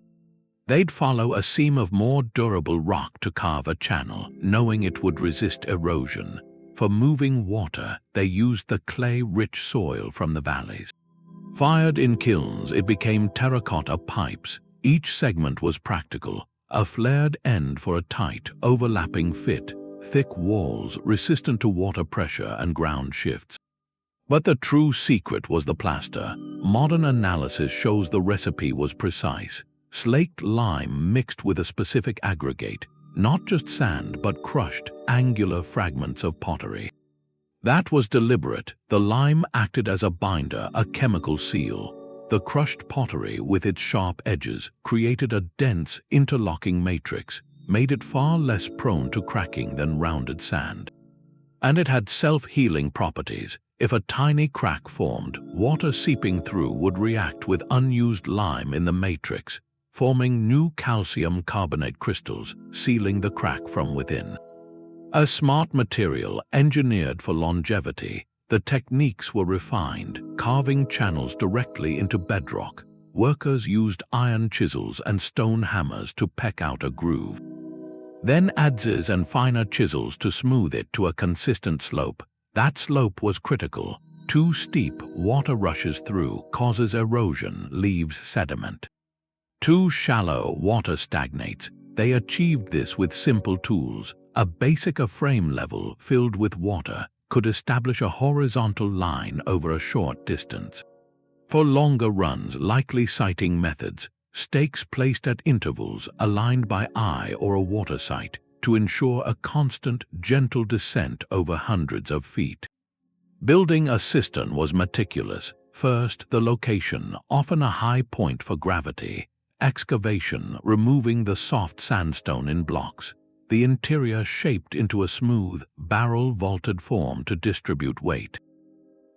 They'd follow a seam of more durable rock to carve a channel, knowing it would resist erosion. For moving water, they used the clay-rich soil from the valleys. Fired in kilns, it became terracotta pipes. Each segment was practical, a flared end for a tight, overlapping fit. Thick walls resistant to water pressure and ground shifts. But the true secret was the plaster. Modern analysis shows the recipe was precise. Slaked lime mixed with a specific aggregate, not just sand but crushed, angular fragments of pottery. That was deliberate. The lime acted as a binder, a chemical seal. The crushed pottery, with its sharp edges, created a dense, interlocking matrix, made it far less prone to cracking than rounded sand. And it had self-healing properties. If a tiny crack formed, water seeping through would react with unused lime in the matrix, forming new calcium carbonate crystals, sealing the crack from within. A smart material engineered for longevity, the techniques were refined, carving channels directly into bedrock. Workers used iron chisels and stone hammers to peck out a groove. Then adzes and finer chisels to smooth it to a consistent slope. That slope was critical. Too steep, water rushes through, causes erosion, leaves sediment. Too shallow, water stagnates. They achieved this with simple tools. A basic frame level filled with water could establish a horizontal line over a short distance. For longer runs, likely sighting methods, stakes placed at intervals aligned by eye or a water sight to ensure a constant, gentle descent over hundreds of feet. Building a cistern was meticulous. First, the location, often a high point for gravity. Excavation, removing the soft sandstone in blocks. The interior shaped into a smooth, barrel-vaulted form to distribute weight.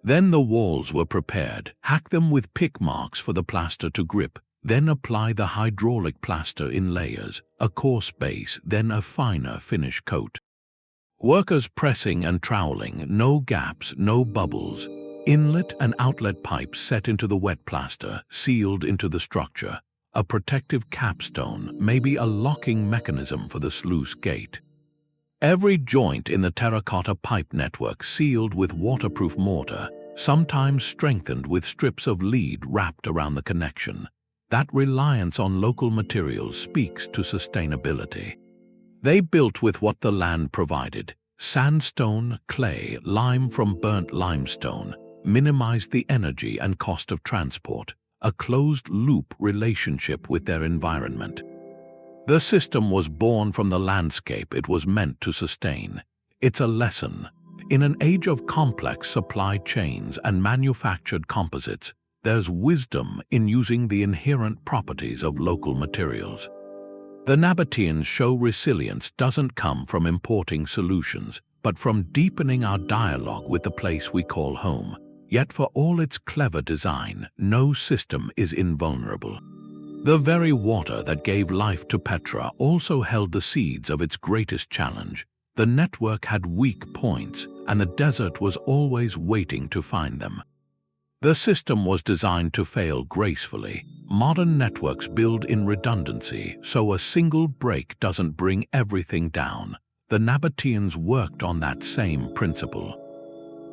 Then the walls were prepared. Hack them with pick marks for the plaster to grip. Then apply the hydraulic plaster in layers, a coarse base, then a finer finish coat. Workers pressing and troweling, no gaps, no bubbles. Inlet and outlet pipes set into the wet plaster, sealed into the structure. A protective capstone, maybe a locking mechanism for the sluice gate. Every joint in the terracotta pipe network sealed with waterproof mortar, sometimes strengthened with strips of lead wrapped around the connection. That reliance on local materials speaks to sustainability. They built with what the land provided. Sandstone, clay, lime from burnt limestone, minimized the energy and cost of transport, a closed-loop relationship with their environment. The system was born from the landscape it was meant to sustain. It's a lesson. In an age of complex supply chains and manufactured composites, there's wisdom in using the inherent properties of local materials. The Nabateans show resilience doesn't come from importing solutions, but from deepening our dialogue with the place we call home. Yet for all its clever design, no system is invulnerable. The very water that gave life to Petra also held the seeds of its greatest challenge. The network had weak points, and the desert was always waiting to find them. The system was designed to fail gracefully. Modern networks build in redundancy, so a single break doesn't bring everything down. The Nabateans worked on that same principle.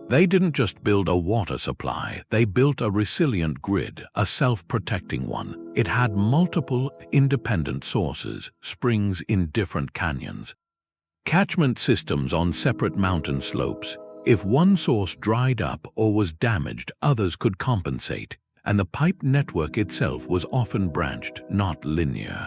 They didn't just build a water supply, they built a resilient grid, a self-protecting one. It had multiple independent sources, springs in different canyons, catchment systems on separate mountain slopes. If one source dried up or was damaged, others could compensate, and the pipe network itself was often branched, not linear.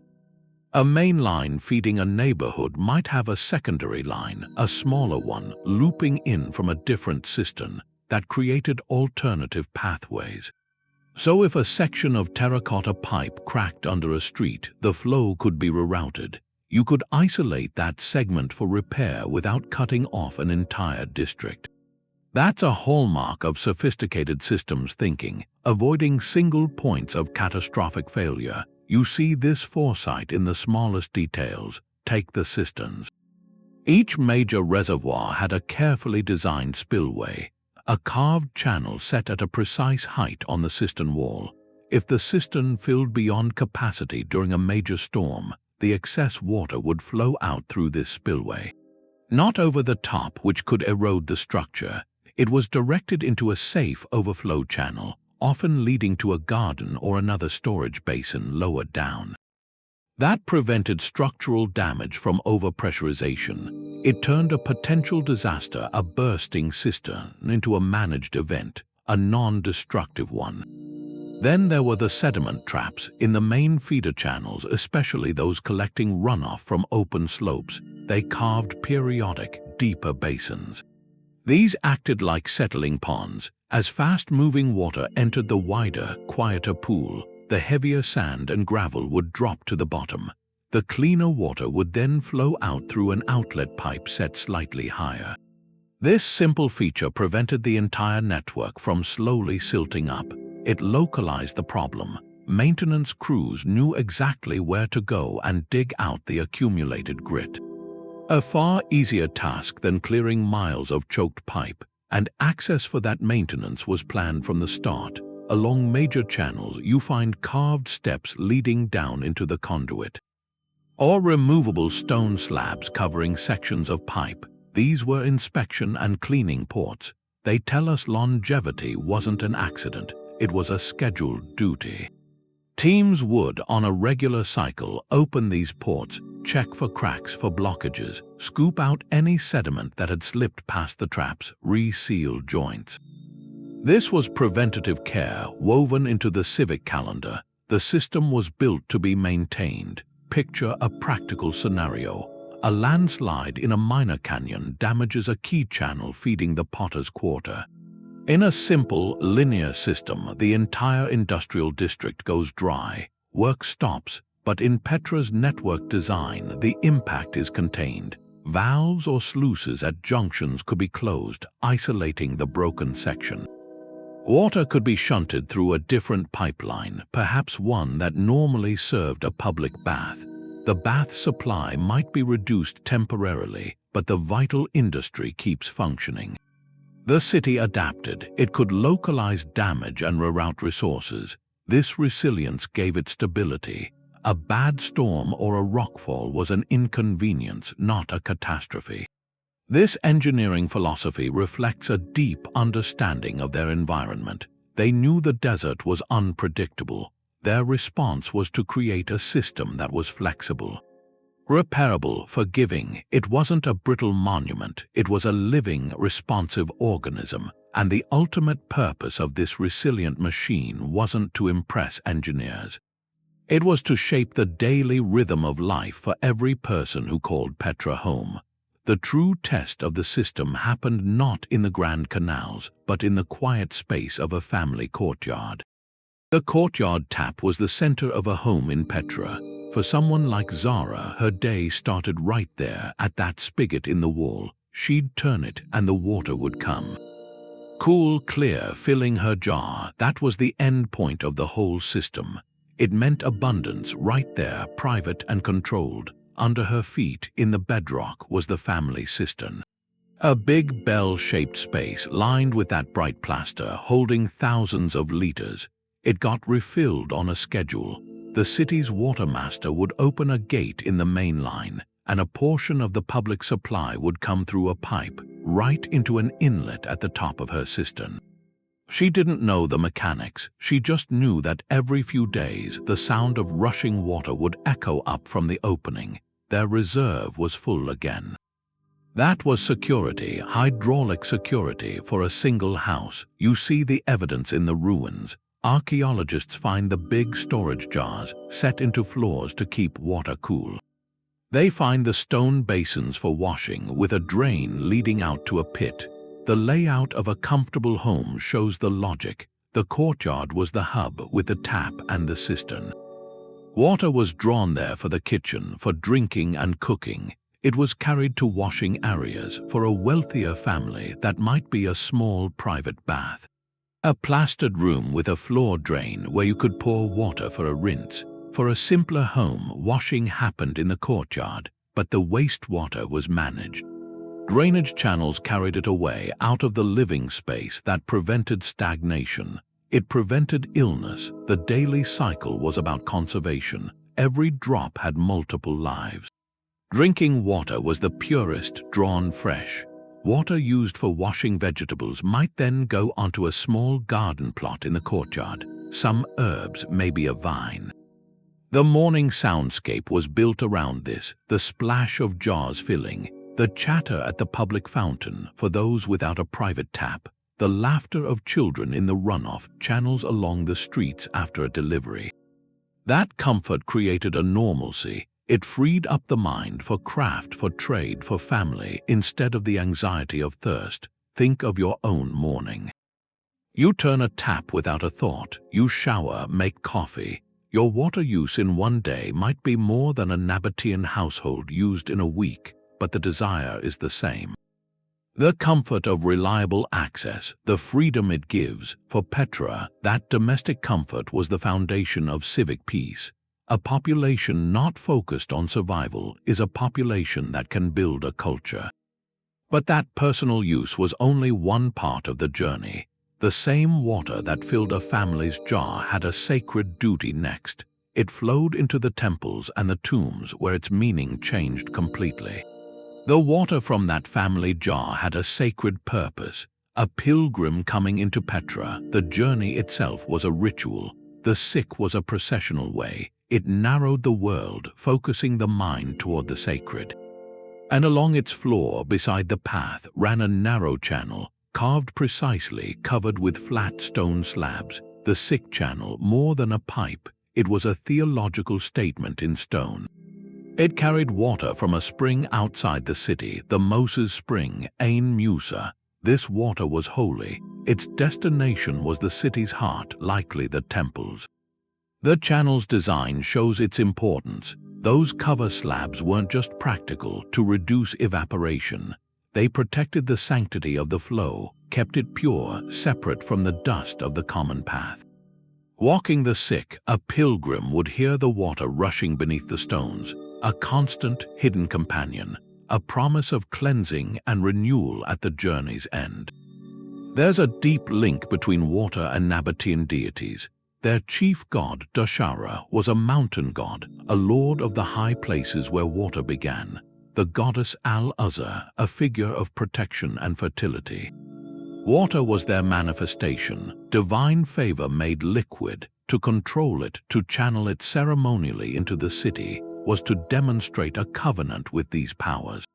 A main line feeding a neighborhood might have a secondary line, a smaller one, looping in from a different cistern that created alternative pathways. So if a section of terracotta pipe cracked under a street, the flow could be rerouted. You could isolate that segment for repair without cutting off an entire district. That's a hallmark of sophisticated systems thinking, avoiding single points of catastrophic failure. You see this foresight in the smallest details. Take the cisterns. Each major reservoir had a carefully designed spillway, a carved channel set at a precise height on the cistern wall. If the cistern filled beyond capacity during a major storm, the excess water would flow out through this spillway. Not over the top, which could erode the structure. It was directed into a safe overflow channel, often leading to a garden or another storage basin lower down. That prevented structural damage from overpressurization. It turned a potential disaster, a bursting cistern, into a managed event, a non-destructive one. Then there were the sediment traps in the main feeder channels, especially those collecting runoff from open slopes. They carved periodic, deeper basins. These acted like settling ponds. As fast-moving water entered the wider, quieter pool, the heavier sand and gravel would drop to the bottom. The cleaner water would then flow out through an outlet pipe set slightly higher. This simple feature prevented the entire network from slowly silting up. It localized the problem. Maintenance crews knew exactly where to go and dig out the accumulated grit. A far easier task than clearing miles of choked pipe, and access for that maintenance was planned from the start. Along major channels, you find carved steps leading down into the conduit, or removable stone slabs covering sections of pipe. These were inspection and cleaning ports. They tell us longevity wasn't an accident, it was a scheduled duty. Teams would, on a regular cycle, open these ports, check for cracks for blockages, scoop out any sediment that had slipped past the traps, reseal joints. This was preventative care woven into the civic calendar. The system was built to be maintained. Picture a practical scenario. A landslide in a minor canyon damages a key channel feeding the Potter's Quarter. In a simple, linear system, the entire industrial district goes dry. Work stops, but in Petra's network design, the impact is contained. Valves or sluices at junctions could be closed, isolating the broken section. Water could be shunted through a different pipeline, perhaps one that normally served a public bath. The bath supply might be reduced temporarily, but the vital industry keeps functioning. The city adapted. It could localize damage and reroute resources. This resilience gave it stability. A bad storm or a rockfall was an inconvenience, not a catastrophe. This engineering philosophy reflects a deep understanding of their environment. They knew the desert was unpredictable. Their response was to create a system that was flexible, repairable, forgiving. It wasn't a brittle monument, it was a living, responsive organism. And the ultimate purpose of this resilient machine wasn't to impress engineers. It was to shape the daily rhythm of life for every person who called Petra home. The true test of the system happened not in the grand canals, but in the quiet space of a family courtyard. The courtyard tap was the center of a home in Petra. For someone like Zara, her day started right there at that spigot in the wall. She'd turn it and the water would come. Cool, clear, filling her jar. That was the end point of the whole system. It meant abundance right there, private and controlled. Under her feet, in the bedrock, was the family cistern. A big bell-shaped space lined with that bright plaster, holding thousands of liters. It got refilled on a schedule. The city's watermaster would open a gate in the main line, and a portion of the public supply would come through a pipe right into an inlet at the top of her cistern. She didn't know the mechanics. She just knew that every few days the sound of rushing water would echo up from the opening. Their reserve was full again. That was security, hydraulic security for a single house. You see the evidence in the ruins. Archaeologists find the big storage jars set into floors to keep water cool. They find the stone basins for washing with a drain leading out to a pit. The layout of a comfortable home shows the logic. The courtyard was the hub with the tap and the cistern. Water was drawn there for the kitchen, for drinking and cooking. It was carried to washing areas for a wealthier family that might be a small private bath. A plastered room with a floor drain where you could pour water for a rinse. For a simpler home, washing happened in the courtyard, but the wastewater was managed. Drainage channels carried it away out of the living space that prevented stagnation. It prevented illness. The daily cycle was about conservation. Every drop had multiple lives. Drinking water was the purest, drawn fresh. Water used for washing vegetables might then go onto a small garden plot in the courtyard. Some herbs, maybe a vine. The morning soundscape was built around this, the splash of jars filling, the chatter at the public fountain for those without a private tap, the laughter of children in the runoff channels along the streets after a delivery. That comfort created a normalcy. It freed up the mind for craft, for trade, for family, instead of the anxiety of thirst. Think of your own morning. You turn a tap without a thought. You shower, make coffee. Your water use in one day might be more than a Nabatean household used in a week, but the desire is the same. The comfort of reliable access, the freedom it gives. For Petra, that domestic comfort was the foundation of civic peace. A population not focused on survival is a population that can build a culture. But that personal use was only one part of the journey. The same water that filled a family's jar had a sacred duty next. It flowed into the temples and the tombs where its meaning changed completely. The water from that family jar had a sacred purpose. A pilgrim coming into Petra, the journey itself was a ritual. The sick was a processional way. It narrowed the world, focusing the mind toward the sacred. And along its floor, beside the path, ran a narrow channel, carved precisely, covered with flat stone slabs. The sick channel, more than a pipe, it was a theological statement in stone. It carried water from a spring outside the city, the Moses Spring, Ain Musa. This water was holy. Its destination was the city's heart, likely the temples. The channel's design shows its importance. Those cover slabs weren't just practical to reduce evaporation. They protected the sanctity of the flow, kept it pure, separate from the dust of the common path. Walking the sick, a pilgrim would hear the water rushing beneath the stones, a constant, hidden companion, a promise of cleansing and renewal at the journey's end. There's a deep link between water and Nabatean deities. Their chief god, Dashara, was a mountain god, a lord of the high places where water began. The goddess Al-Azza, a figure of protection and fertility. Water was their manifestation, divine favor made liquid. To control it, to channel it ceremonially into the city, was to demonstrate a covenant with these powers.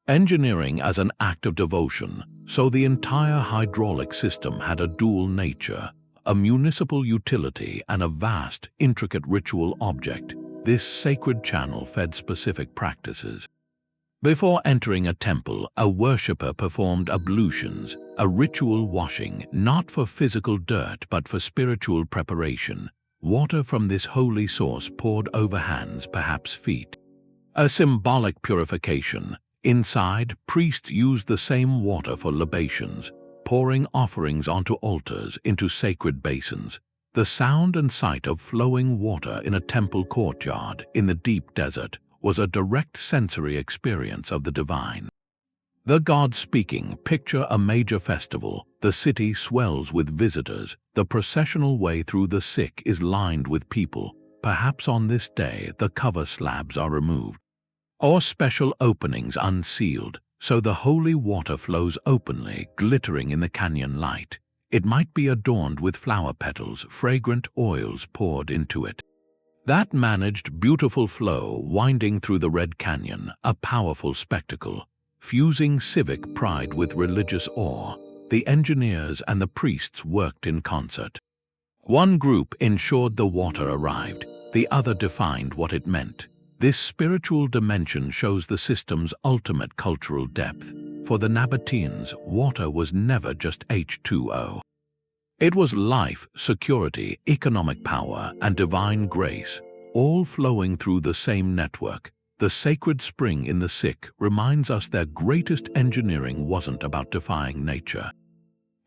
Engineering as an act of devotion, so the entire hydraulic system had a dual nature, a municipal utility and a vast, intricate ritual object. This sacred channel fed specific practices. Before entering a temple, a worshipper performed ablutions, a ritual washing, not for physical dirt but for spiritual preparation. water from this holy source poured over hands, perhaps feet. A symbolic purification. Inside, priests used the same water for libations, pouring offerings onto altars into sacred basins. The sound and sight of flowing water in a temple courtyard in the deep desert was a direct sensory experience of the divine. The god speaking. Picture a major festival. The city swells with visitors. The processional way through the sick is lined with people. Perhaps on this day the cover slabs are removed, or special openings unsealed, so the holy water flows openly, glittering in the canyon light. It might be adorned with flower petals, fragrant oils poured into it. That managed, beautiful flow winding through the Red Canyon, a powerful spectacle, fusing civic pride with religious awe. The engineers and the priests worked in concert. One group ensured the water arrived, the other defined what it meant. This spiritual dimension shows the system's ultimate cultural depth. For the Nabateans, water was never just H2O. It was life, security, economic power, and divine grace, all flowing through the same network. The sacred spring in the sick reminds us their greatest engineering wasn't about defying nature.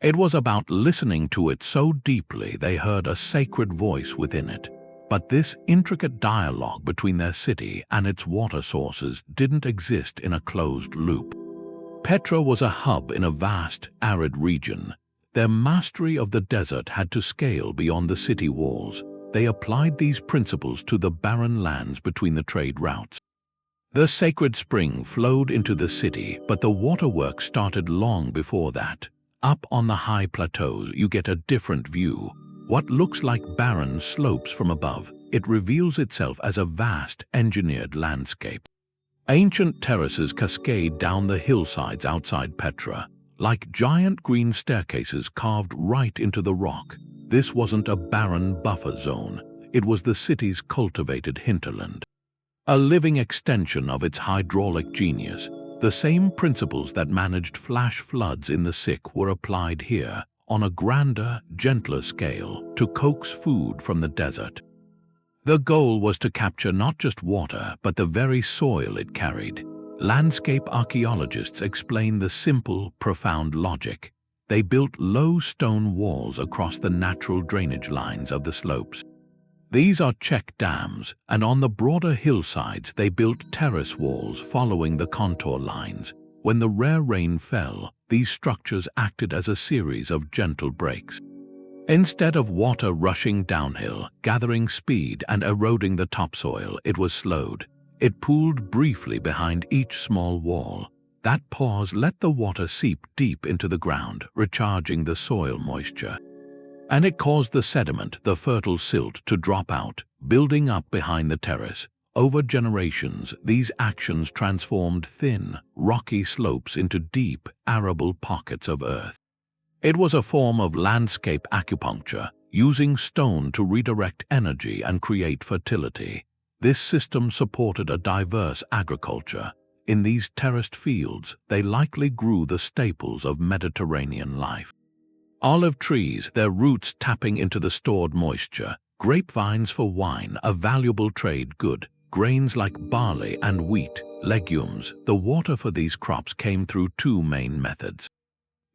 It was about listening to it so deeply they heard a sacred voice within it. But this intricate dialogue between their city and its water sources didn't exist in a closed loop. Petra was a hub in a vast, arid region. Their mastery of the desert had to scale beyond the city walls. They applied these principles to the barren lands between the trade routes. The sacred spring flowed into the city, but the waterworks started long before that. Up on the high plateaus, you get a different view. What looks like barren slopes from above, it reveals itself as a vast, engineered landscape. Ancient terraces cascade down the hillsides outside Petra, like giant green staircases carved right into the rock. This wasn't a barren buffer zone, it was the city's cultivated hinterland. A living extension of its hydraulic genius. The same principles that managed flash floods in the sick were applied here, on a grander, gentler scale, to coax food from the desert. The goal was to capture not just water, but the very soil it carried. Landscape archaeologists explain the simple, profound logic. They built low stone walls across the natural drainage lines of the slopes. These are check dams, and on the broader hillsides they built terrace walls following the contour lines. When the rare rain fell, these structures acted as a series of gentle breaks. Instead of water rushing downhill, gathering speed and eroding the topsoil, it was slowed. It pooled briefly behind each small wall. That pause let the water seep deep into the ground, recharging the soil moisture. And it caused the sediment, the fertile silt, to drop out, building up behind the terrace. Over generations, these actions transformed thin, rocky slopes into deep, arable pockets of earth. It was a form of landscape acupuncture, using stone to redirect energy and create fertility. This system supported a diverse agriculture. In these terraced fields, they likely grew the staples of Mediterranean life. Olive trees, their roots tapping into the stored moisture. Grapevines for wine, a valuable trade good. Grains like barley and wheat, legumes. The water for these crops came through two main methods.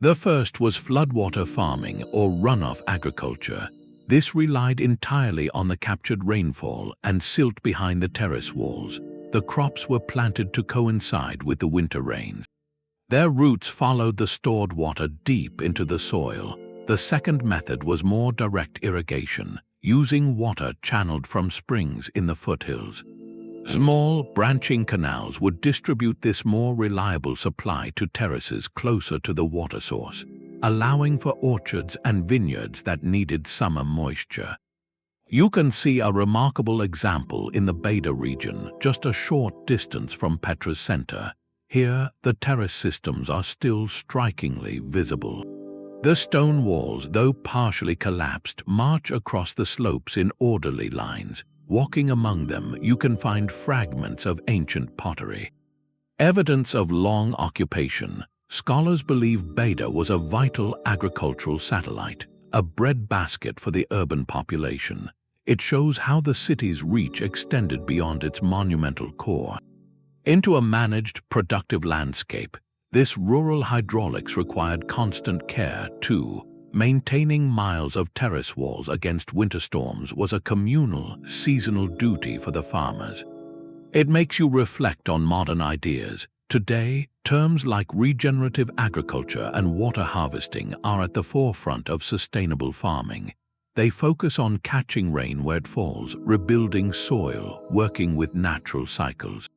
The first was floodwater farming or runoff agriculture. This relied entirely on the captured rainfall and silt behind the terrace walls. The crops were planted to coincide with the winter rains. Their roots followed the stored water deep into the soil. The second method was more direct irrigation, using water channeled from springs in the foothills. Small, branching canals would distribute this more reliable supply to terraces closer to the water source, allowing for orchards and vineyards that needed summer moisture. You can see a remarkable example in the Beda region, just a short distance from Petra's center. Here, the terrace systems are still strikingly visible. The stone walls, though partially collapsed, march across the slopes in orderly lines. Walking among them, you can find fragments of ancient pottery. Evidence of long occupation. Scholars believe Beda was a vital agricultural satellite, a breadbasket for the urban population. It shows how the city's reach extended beyond its monumental core. Into a managed, productive landscape, this rural hydraulics required constant care, too. Maintaining miles of terrace walls against winter storms was a communal, seasonal duty for the farmers. It makes you reflect on modern ideas. Today, terms like regenerative agriculture and water harvesting are at the forefront of sustainable farming. They focus on catching rain where it falls, rebuilding soil, working with natural cycles.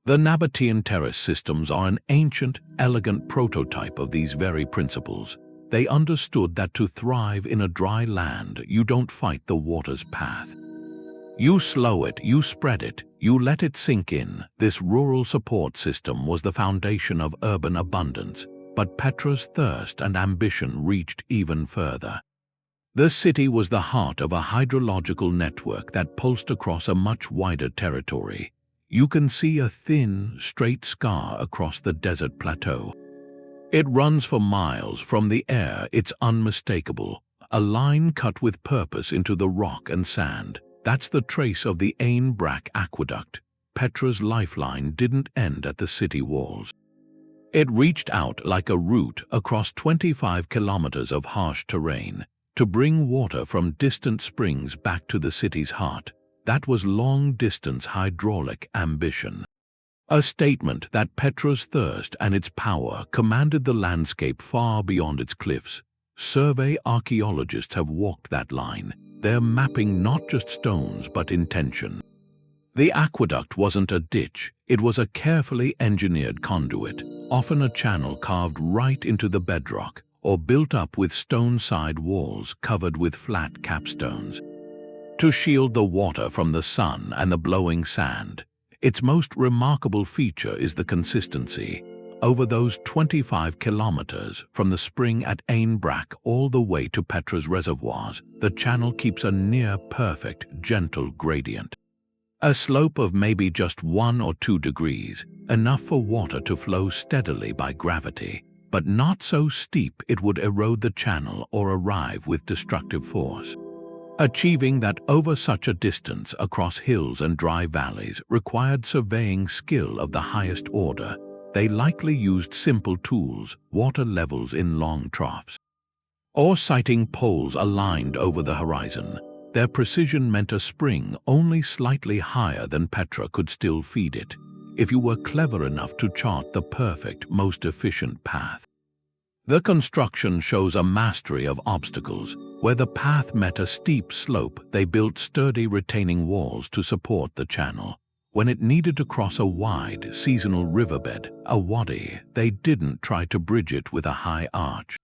The Nabatean terrace systems are an ancient, elegant prototype of these very principles. They understood that to thrive in a dry land, you don't fight the water's path. You slow it, you spread it, you let it sink in. This rural support system was the foundation of urban abundance, but Petra's thirst and ambition reached even further. The city was the heart of a hydrological network that pulsed across a much wider territory. You can see a thin, straight scar across the desert plateau. It runs for miles. From the air, it's unmistakable. A line cut with purpose into the rock and sand. That's the trace of the Ain Brak aqueduct. Petra's lifeline didn't end at the city walls. It reached out like a root across 25 kilometers of harsh terrain to bring water from distant springs back to the city's heart. That was long-distance hydraulic ambition. A statement that Petra's thirst and its power commanded the landscape far beyond its cliffs. Survey archaeologists have walked that line. They're mapping not just stones but intention. The aqueduct wasn't a ditch, it was a carefully engineered conduit, often a channel carved right into the bedrock or built up with stone side walls covered with flat capstones. To shield the water from the sun and the blowing sand, its most remarkable feature is the consistency. Over those 25 kilometers, from the spring at Ain Brak all the way to Petra's reservoirs, the channel keeps a near-perfect, gentle gradient. A slope of maybe just 1 or 2 degrees, enough for water to flow steadily by gravity, but not so steep it would erode the channel or arrive with destructive force. Achieving that over such a distance across hills and dry valleys required surveying skill of the highest order. They likely used simple tools, water levels in long troughs, or sighting poles aligned over the horizon. Their precision meant a spring only slightly higher than Petra could still feed it, if you were clever enough to chart the perfect, most efficient path. The construction shows a mastery of obstacles. Where the path met a steep slope, they built sturdy retaining walls to support the channel. When it needed to cross a wide, seasonal riverbed, a wadi, they didn't try to bridge it with a high arch.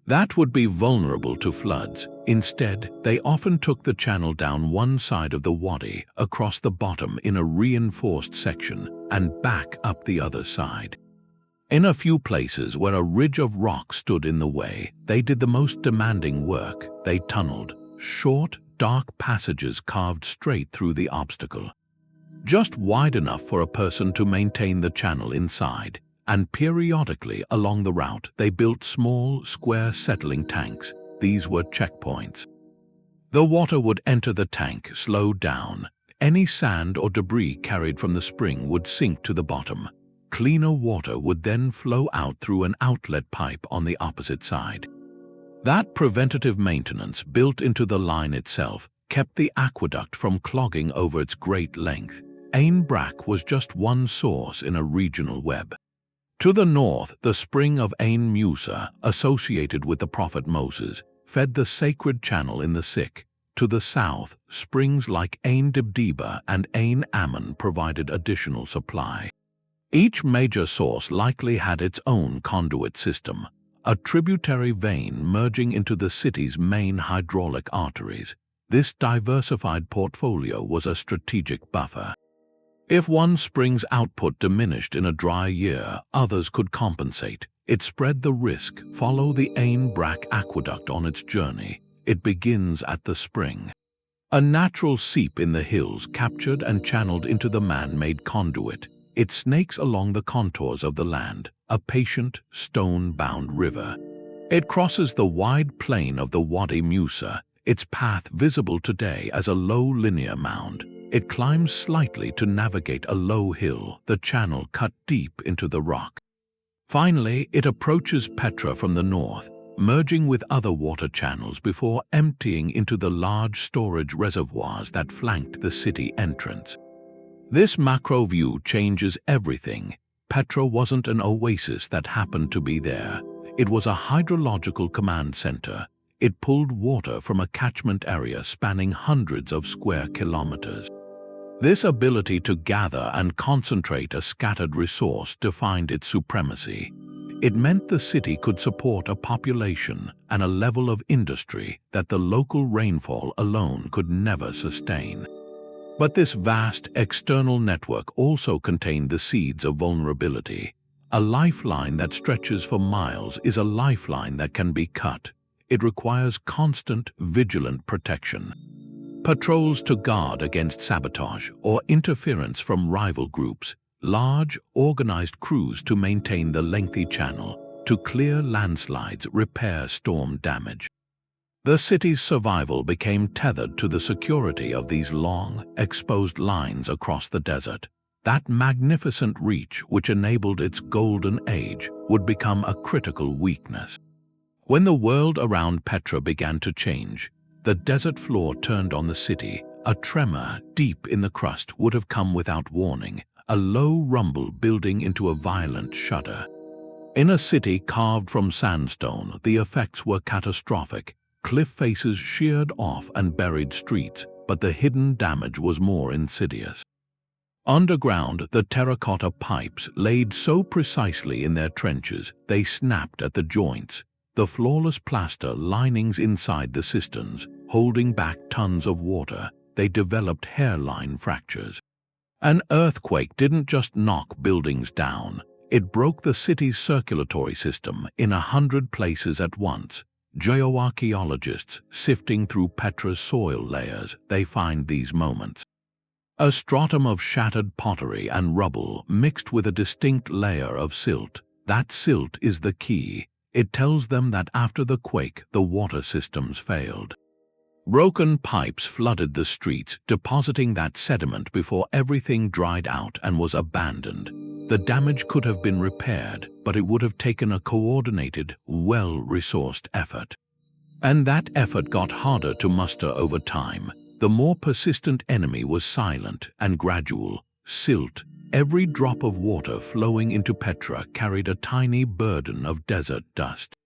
That would be vulnerable to floods. Instead, they often took the channel down one side of the wadi, across the bottom in a reinforced section, and back up the other side. In a few places where a ridge of rock stood in the way, they did the most demanding work. They tunneled, short, dark passages carved straight through the obstacle, just wide enough for a person to maintain the channel inside, and periodically along the route they built small, square settling tanks. These were checkpoints. The water would enter the tank, slow down. Any sand or debris carried from the spring would sink to the bottom. Cleaner water would then flow out through an outlet pipe on the opposite side. That preventative maintenance, built into the line itself, kept the aqueduct from clogging over its great length. Ain Brak was just one source in a regional web. To the north, the spring of Ain Musa, associated with the prophet Moses, fed the sacred channel in the Sikh. To the south, springs like Ain Dibdiba and Ain Ammon provided additional supply. Each major source likely had its own conduit system, a tributary vein merging into the city's main hydraulic arteries. This diversified portfolio was a strategic buffer. If one spring's output diminished in a dry year, others could compensate. It spread the risk. Follow the Ain Brak aqueduct on its journey. It begins at the spring, a natural seep in the hills captured and channeled into the man-made conduit. It snakes along the contours of the land, a patient, stone-bound river. It crosses the wide plain of the Wadi Musa. its path visible today as a low linear mound. It climbs slightly to navigate a low hill, the channel cut deep into the rock. Finally, it approaches Petra from the north, merging with other water channels before emptying into the large storage reservoirs that flanked the city entrance. This macro view changes everything. Petra wasn't an oasis that happened to be there. It was a hydrological command center. It pulled water from a catchment area spanning hundreds of square kilometers. This ability to gather and concentrate a scattered resource defined its supremacy. It meant the city could support a population and a level of industry that the local rainfall alone could never sustain. But this vast external network also contained the seeds of vulnerability. A lifeline that stretches for miles is a lifeline that can be cut. It requires constant, vigilant protection. Patrols to guard against sabotage or interference from rival groups, large, organized crews to maintain the lengthy channel, to clear landslides, repair storm damage. The city's survival became tethered to the security of these long, exposed lines across the desert. That magnificent reach, which enabled its golden age, would become a critical weakness. When the world around Petra began to change, the desert floor turned on the city. A tremor deep in the crust would have come without warning, a low rumble building into a violent shudder. In a city carved from sandstone, the effects were catastrophic. Cliff faces sheared off and buried streets, but the hidden damage was more insidious. Underground, the terracotta pipes laid so precisely in their trenches, they snapped at the joints. The flawless plaster linings inside the cisterns, holding back tons of water, they developed hairline fractures. An earthquake didn't just knock buildings down, it broke the city's circulatory system in 100 places at once. Geoarchaeologists, sifting through Petra's soil layers, they find these moments. A stratum of shattered pottery and rubble mixed with a distinct layer of silt. That silt is the key. It tells them that after the quake, the water systems failed. Broken pipes flooded the streets, depositing that sediment before everything dried out and was abandoned. The damage could have been repaired, but it would have taken a coordinated, well-resourced effort. And that effort got harder to muster over time. The more persistent enemy was silent and gradual. Silt, every drop of water flowing into Petra carried a tiny burden of desert dust.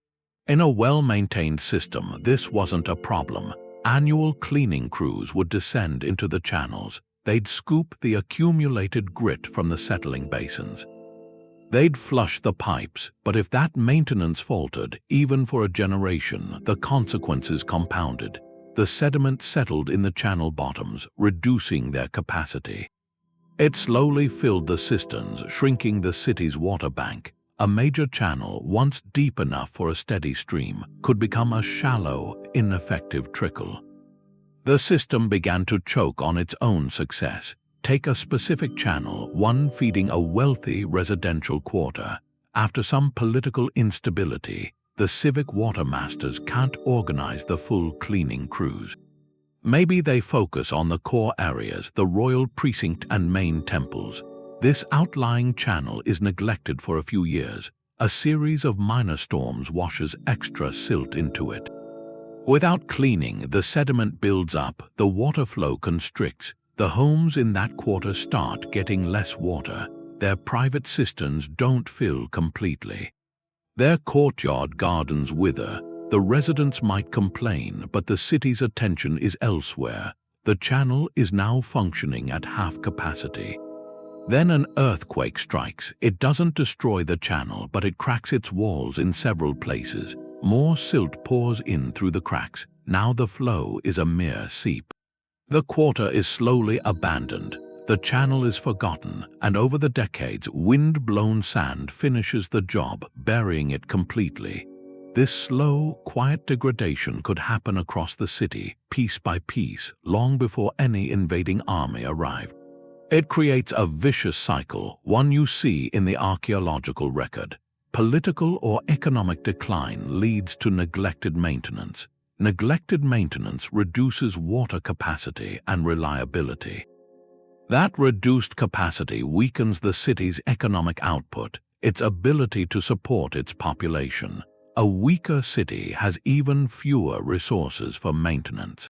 In a well-maintained system, this wasn't a problem. Annual cleaning crews would descend into the channels. They'd scoop the accumulated grit from the settling basins. They'd flush the pipes, but if that maintenance faltered, even for a generation, the consequences compounded. The sediment settled in the channel bottoms, reducing their capacity. It slowly filled the cisterns, shrinking the city's water bank. A major channel, once deep enough for a steady stream, could become a shallow, ineffective trickle. The system began to choke on its own success. Take a specific channel, one feeding a wealthy residential quarter. After some political instability, the civic water masters can't organize the full cleaning crews. Maybe they focus on the core areas, the royal precinct and main temples. This outlying channel is neglected for a few years. A series of minor storms washes extra silt into it. Without cleaning, the sediment builds up, the water flow constricts. The homes in that quarter start getting less water. Their private cisterns don't fill completely. Their courtyard gardens wither. The residents might complain, but the city's attention is elsewhere. The channel is now functioning at half capacity. Then an earthquake strikes. It doesn't destroy the channel, but it cracks its walls in several places. More silt pours in through the cracks. Now the flow is a mere seep. The quarter is slowly abandoned. The channel is forgotten, and over the decades, wind-blown sand finishes the job, burying it completely. This slow, quiet degradation could happen across the city, piece by piece, long before any invading army arrived. It creates a vicious cycle, one you see in the archaeological record. Political or economic decline leads to neglected maintenance. neglected maintenance reduces water capacity and reliability. That reduced capacity weakens the city's economic output, its ability to support its population. A weaker city has even fewer resources for maintenance.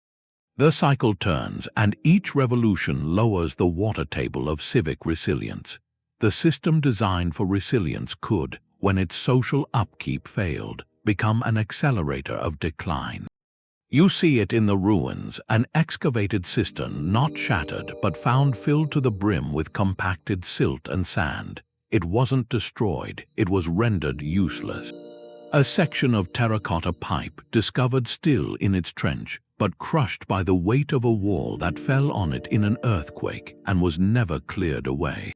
The cycle turns, and each revolution lowers the water table of civic resilience. The system designed for resilience could, when its social upkeep failed, become an accelerator of decline. You see it in the ruins, an excavated cistern not shattered but found filled to the brim with compacted silt and sand. It wasn't destroyed, it was rendered useless. A section of terracotta pipe discovered still in its trench, but crushed by the weight of a wall that fell on it in an earthquake and was never cleared away.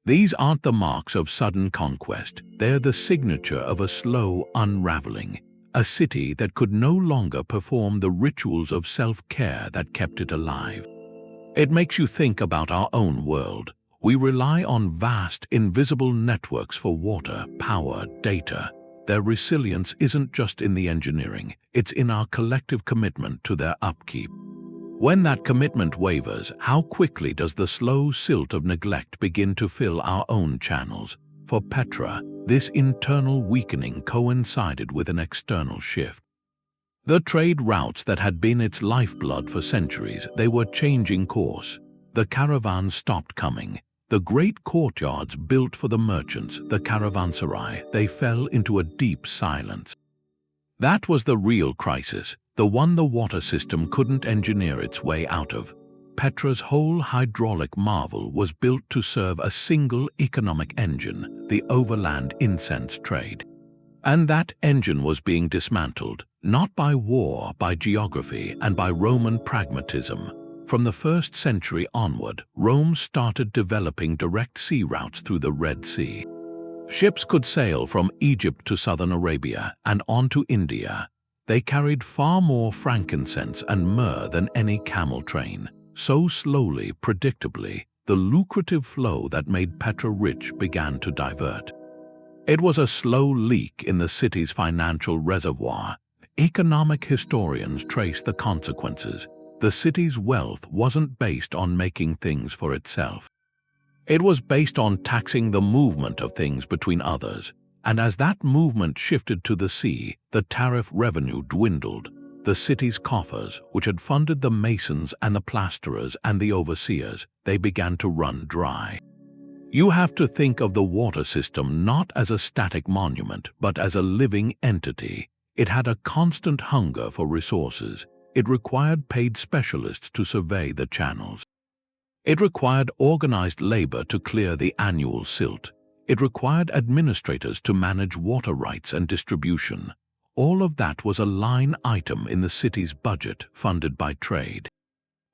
These aren't the marks of sudden conquest, they're the signature of a slow unraveling, a city that could no longer perform the rituals of self-care that kept it alive. It makes you think about our own world. We rely on vast, invisible networks for water, power, data. Their resilience isn't just in the engineering, it's in our collective commitment to their upkeep. When that commitment wavers, how quickly does the slow silt of neglect begin to fill our own channels? For Petra, this internal weakening coincided with an external shift. The trade routes that had been its lifeblood for centuries, they were changing course. The caravans stopped coming. The great courtyards built for the merchants, the caravanserai, they fell into a deep silence. That was the real crisis, the one the water system couldn't engineer its way out of. Petra's whole hydraulic marvel was built to serve a single economic engine, the overland incense trade. And that engine was being dismantled, not by war, by geography, and by Roman pragmatism. From the 1st century onward, Rome started developing direct sea routes through the Red Sea. Ships could sail from Egypt to southern Arabia and on to India. They carried far more frankincense and myrrh than any camel train. So slowly, predictably, the lucrative flow that made Petra rich began to divert. It was a slow leak in the city's financial reservoir. Economic historians trace the consequences. The city's wealth wasn't based on making things for itself. It was based on taxing the movement of things between others, and as that movement shifted to the sea, the tariff revenue dwindled. The city's coffers, which had funded the masons and the plasterers and the overseers, they began to run dry. You have to think of the water system not as a static monument, but as a living entity. It had a constant hunger for resources. It required paid specialists to survey the channels. It required organized labor to clear the annual silt. It required administrators to manage water rights and distribution. All of that was a line item in the city's budget funded by trade.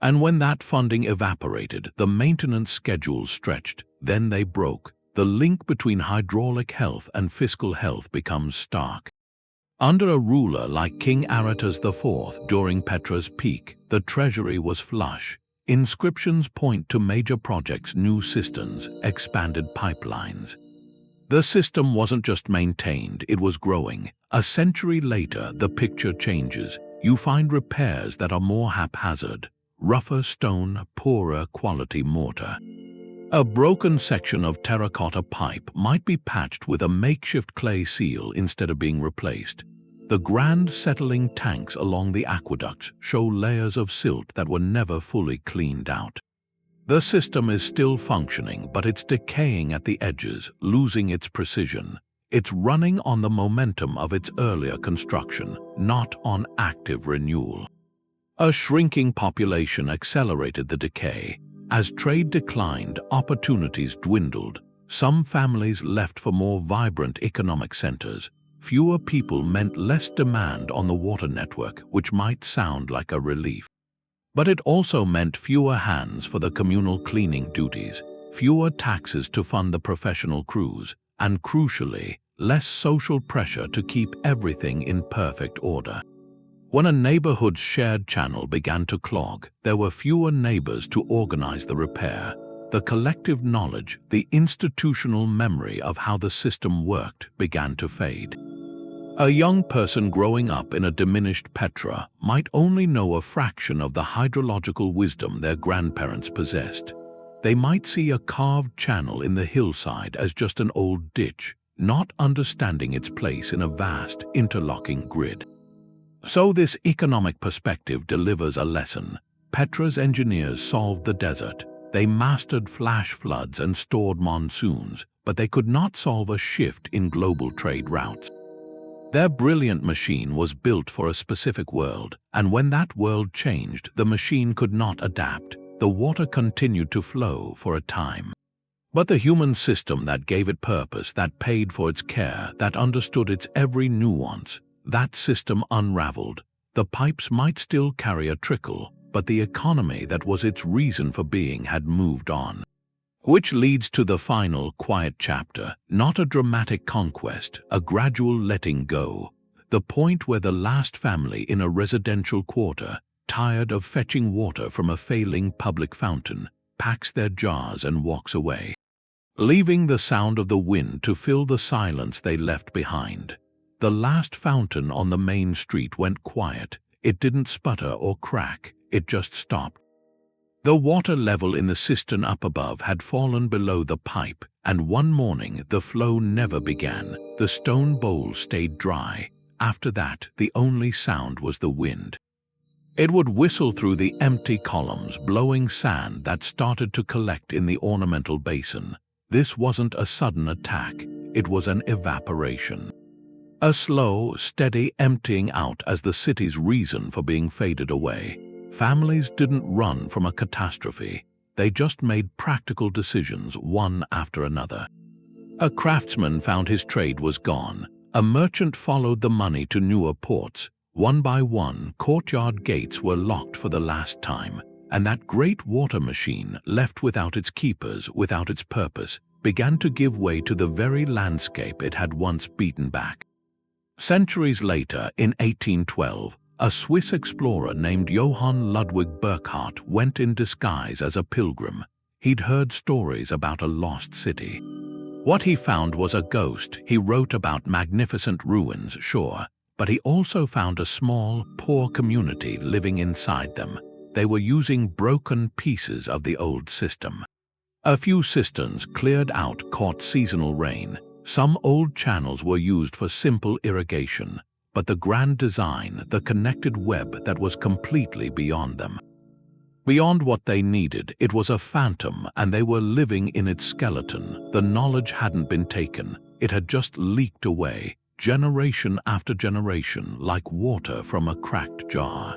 And when that funding evaporated, the maintenance schedules stretched, then they broke. The link between hydraulic health and fiscal health becomes stark. Under a ruler like King Aretas IV during Petra's peak, the treasury was flush. Inscriptions point to major projects, new cisterns, expanded pipelines. The system wasn't just maintained, it was growing. A century later, the picture changes. You find repairs that are more haphazard, rougher stone, poorer quality mortar. A broken section of terracotta pipe might be patched with a makeshift clay seal instead of being replaced. The grand settling tanks along the aqueducts show layers of silt that were never fully cleaned out. The system is still functioning, but it's decaying at the edges, losing its precision. It's running on the momentum of its earlier construction, not on active renewal. A shrinking population accelerated the decay. As trade declined, opportunities dwindled. Some families left for more vibrant economic centers. Fewer people meant less demand on the water network, which might sound like a relief. But it also meant fewer hands for the communal cleaning duties, fewer taxes to fund the professional crews, and crucially, less social pressure to keep everything in perfect order. When a neighborhood's shared channel began to clog, there were fewer neighbors to organize the repair. The collective knowledge, the institutional memory of how the system worked began to fade. A young person growing up in a diminished Petra might only know a fraction of the hydrological wisdom their grandparents possessed. They might see a carved channel in the hillside as just an old ditch, not understanding its place in a vast, interlocking grid. So this economic perspective delivers a lesson. Petra's engineers solved the desert. They mastered flash floods and stored monsoons, but they could not solve a shift in global trade routes. Their brilliant machine was built for a specific world, and when that world changed, the machine could not adapt. The water continued to flow for a time. But the human system that gave it purpose, that paid for its care, that understood its every nuance, that system unraveled. The pipes might still carry a trickle, but the economy that was its reason for being had moved on. Which leads to the final, quiet chapter, not a dramatic conquest, a gradual letting go. The point where the last family in a residential quarter, tired of fetching water from a failing public fountain, packs their jars and walks away, leaving the sound of the wind to fill the silence they left behind. The last fountain on the main street went quiet. It didn't sputter or crack, it just stopped. The water level in the cistern up above had fallen below the pipe, and one morning the flow never began. The stone bowl stayed dry. After that, the only sound was the wind. It would whistle through the empty columns, blowing sand that started to collect in the ornamental basin. This wasn't a sudden attack, it was an evaporation. A slow, steady emptying out as the city's reason for being faded away. Families didn't run from a catastrophe. They just made practical decisions, one after another. A craftsman found his trade was gone. A merchant followed the money to newer ports. One by one, courtyard gates were locked for the last time, and that great water machine, left without its keepers, without its purpose, began to give way to the very landscape it had once beaten back. Centuries later, in 1812, a Swiss explorer named Johann Ludwig Burckhardt went in disguise as a pilgrim. He'd heard stories about a lost city. What he found was a ghost. He wrote about magnificent ruins, sure, but he also found a small, poor community living inside them. They were using broken pieces of the old system. A few cisterns cleared out caught seasonal rain. Some old channels were used for simple irrigation, but the grand design, the connected web that was completely beyond them. Beyond what they needed, it was a phantom, and they were living in its skeleton. The knowledge hadn't been taken, it had just leaked away, generation after generation, like water from a cracked jar.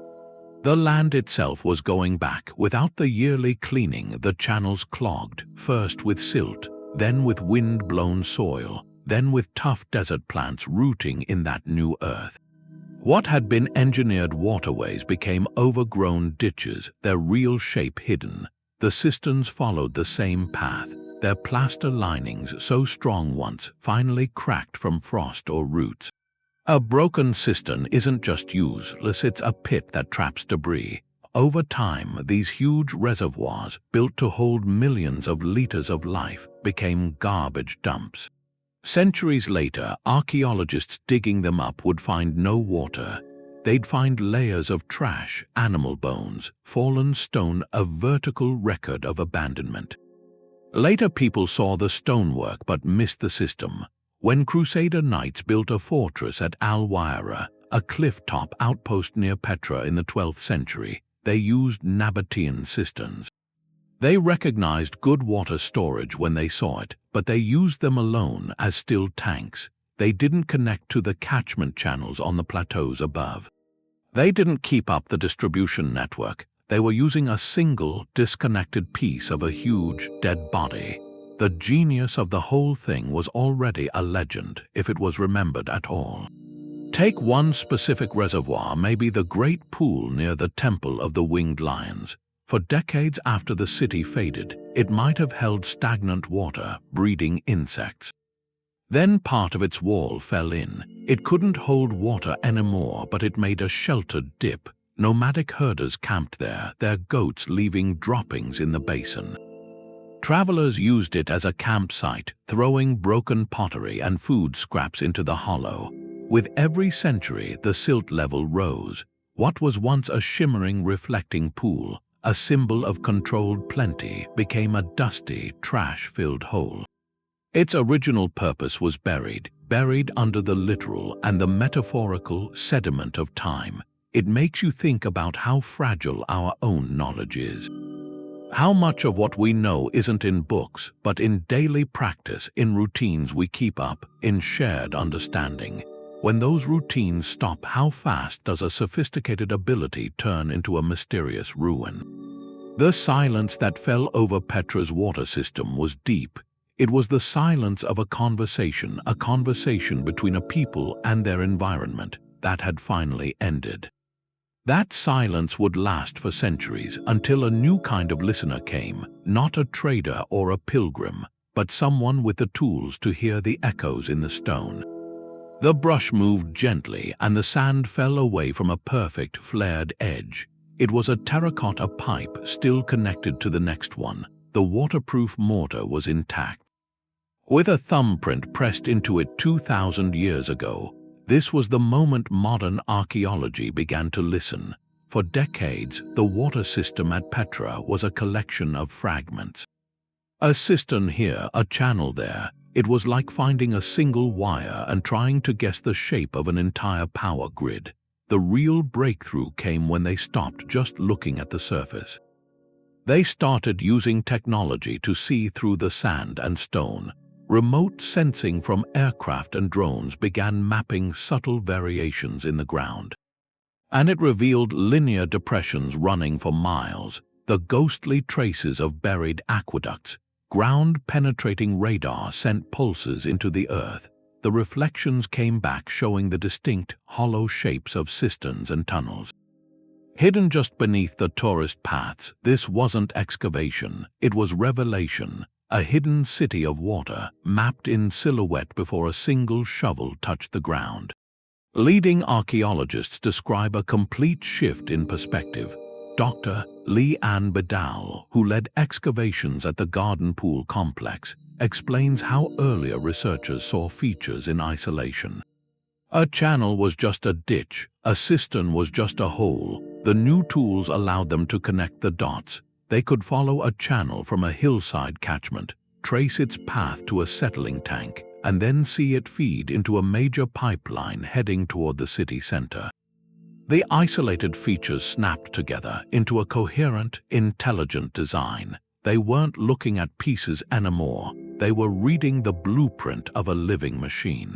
The land itself was going back. Without the yearly cleaning, the channels clogged, first with silt, then with wind-blown soil, then with tough desert plants rooting in that new earth. What had been engineered waterways became overgrown ditches, their real shape hidden. The cisterns followed the same path, their plaster linings, so strong once, finally cracked from frost or roots. A broken cistern isn't just useless, it's a pit that traps debris. Over time, these huge reservoirs, built to hold millions of liters of life, became garbage dumps. Centuries later, archaeologists digging them up would find no water. They'd find layers of trash, animal bones, fallen stone, a vertical record of abandonment. Later people saw the stonework but missed the system. When Crusader knights built a fortress at Al-Wayra, a cliff-top outpost near Petra in the 12th century, they used Nabatean cisterns. They recognized good water storage when they saw it, but they used them alone as still tanks. They didn't connect to the catchment channels on the plateaus above. They didn't keep up the distribution network. They were using a single, disconnected piece of a huge, dead body. The genius of the whole thing was already a legend, if it was remembered at all. Take one specific reservoir, maybe the great pool near the Temple of the Winged Lions. For decades after the city faded, it might have held stagnant water, breeding insects. Then part of its wall fell in. It couldn't hold water anymore, but it made a sheltered dip. Nomadic herders camped there, their goats leaving droppings in the basin. Travelers used it as a campsite, throwing broken pottery and food scraps into the hollow. With every century, the silt level rose. What was once a shimmering, reflecting pool, a symbol of controlled plenty, became a dusty, trash-filled hole. Its original purpose was buried under the literal and the metaphorical sediment of time. It makes you think about how fragile our own knowledge is. How much of what we know isn't in books, but in daily practice, in routines we keep up, in shared understanding. When those routines stop, how fast does a sophisticated ability turn into a mysterious ruin? The silence that fell over Petra's water system was deep. It was the silence of a conversation between a people and their environment that had finally ended. That silence would last for centuries until a new kind of listener came, not a trader or a pilgrim, but someone with the tools to hear the echoes in the stone. The brush moved gently and the sand fell away from a perfect flared edge. It was a terracotta pipe still connected to the next one. The waterproof mortar was intact. With a thumbprint pressed into it 2,000 years ago, this was the moment modern archaeology began to listen. For decades, the water system at Petra was a collection of fragments. A cistern here, a channel there. It was like finding a single wire and trying to guess the shape of an entire power grid. The real breakthrough came when they stopped just looking at the surface. They started using technology to see through the sand and stone. Remote sensing from aircraft and drones began mapping subtle variations in the ground. And it revealed linear depressions running for miles, the ghostly traces of buried aqueducts. Ground-penetrating radar sent pulses into the earth. The reflections came back showing the distinct, hollow shapes of cisterns and tunnels. Hidden just beneath the tourist paths, this wasn't excavation, it was revelation. A hidden city of water, mapped in silhouette before a single shovel touched the ground. Leading archaeologists describe a complete shift in perspective. Dr. Leanne Bedal, who led excavations at the Garden Pool complex, explains how earlier researchers saw features in isolation. A channel was just a ditch, a cistern was just a hole. The new tools allowed them to connect the dots. They could follow a channel from a hillside catchment, trace its path to a settling tank, and then see it feed into a major pipeline heading toward the city center. The isolated features snapped together into a coherent, intelligent design. They weren't looking at pieces anymore, they were reading the blueprint of a living machine.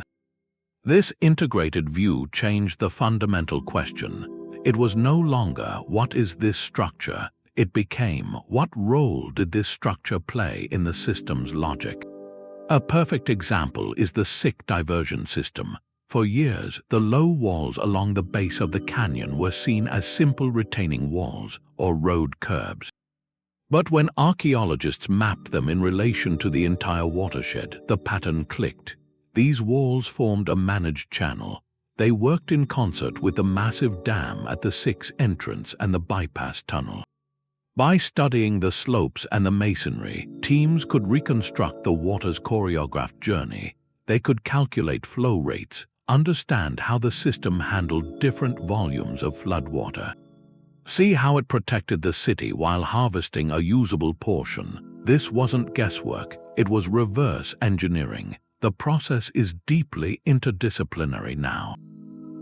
This integrated view changed the fundamental question. It was no longer, what is this structure? It became, what role did this structure play in the system's logic? A perfect example is the sick diversion system. For years, the low walls along the base of the canyon were seen as simple retaining walls or road curbs. But when archaeologists mapped them in relation to the entire watershed, the pattern clicked. These walls formed a managed channel. They worked in concert with the massive dam at the 6 entrance and the bypass tunnel. By studying the slopes and the masonry, teams could reconstruct the water's choreographed journey. They could calculate flow rates, understand how the system handled different volumes of floodwater. See how it protected the city while harvesting a usable portion. This wasn't guesswork, it was reverse engineering. The process is deeply interdisciplinary now.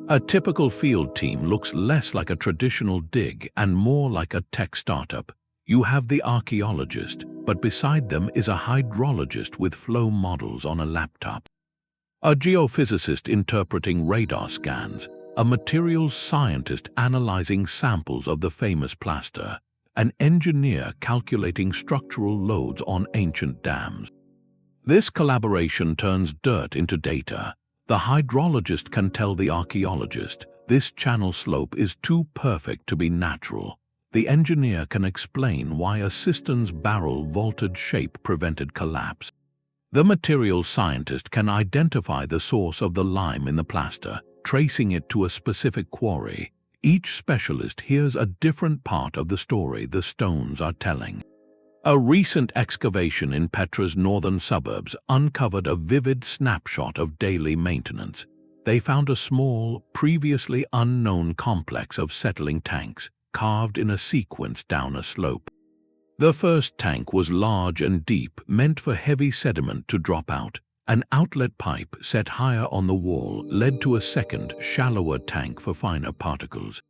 A typical field team looks less like a traditional dig and more like a tech startup. You have the archaeologist, but beside them is a hydrologist with flow models on a laptop. A geophysicist interpreting radar scans, a materials scientist analyzing samples of the famous plaster, an engineer calculating structural loads on ancient dams. This collaboration turns dirt into data. The hydrologist can tell the archaeologist, this channel slope is too perfect to be natural. The engineer can explain why a cistern's barrel vaulted shape prevented collapse. The materials scientist can identify the source of the lime in the plaster, tracing it to a specific quarry. Each specialist hears a different part of the story the stones are telling. A recent excavation in Petra's northern suburbs uncovered a vivid snapshot of daily maintenance. they found a small, previously unknown complex of settling tanks carved in a sequence down a slope. The first tank was large and deep, meant for heavy sediment to drop out. An outlet pipe set higher on the wall led to a second, shallower tank for finer particles.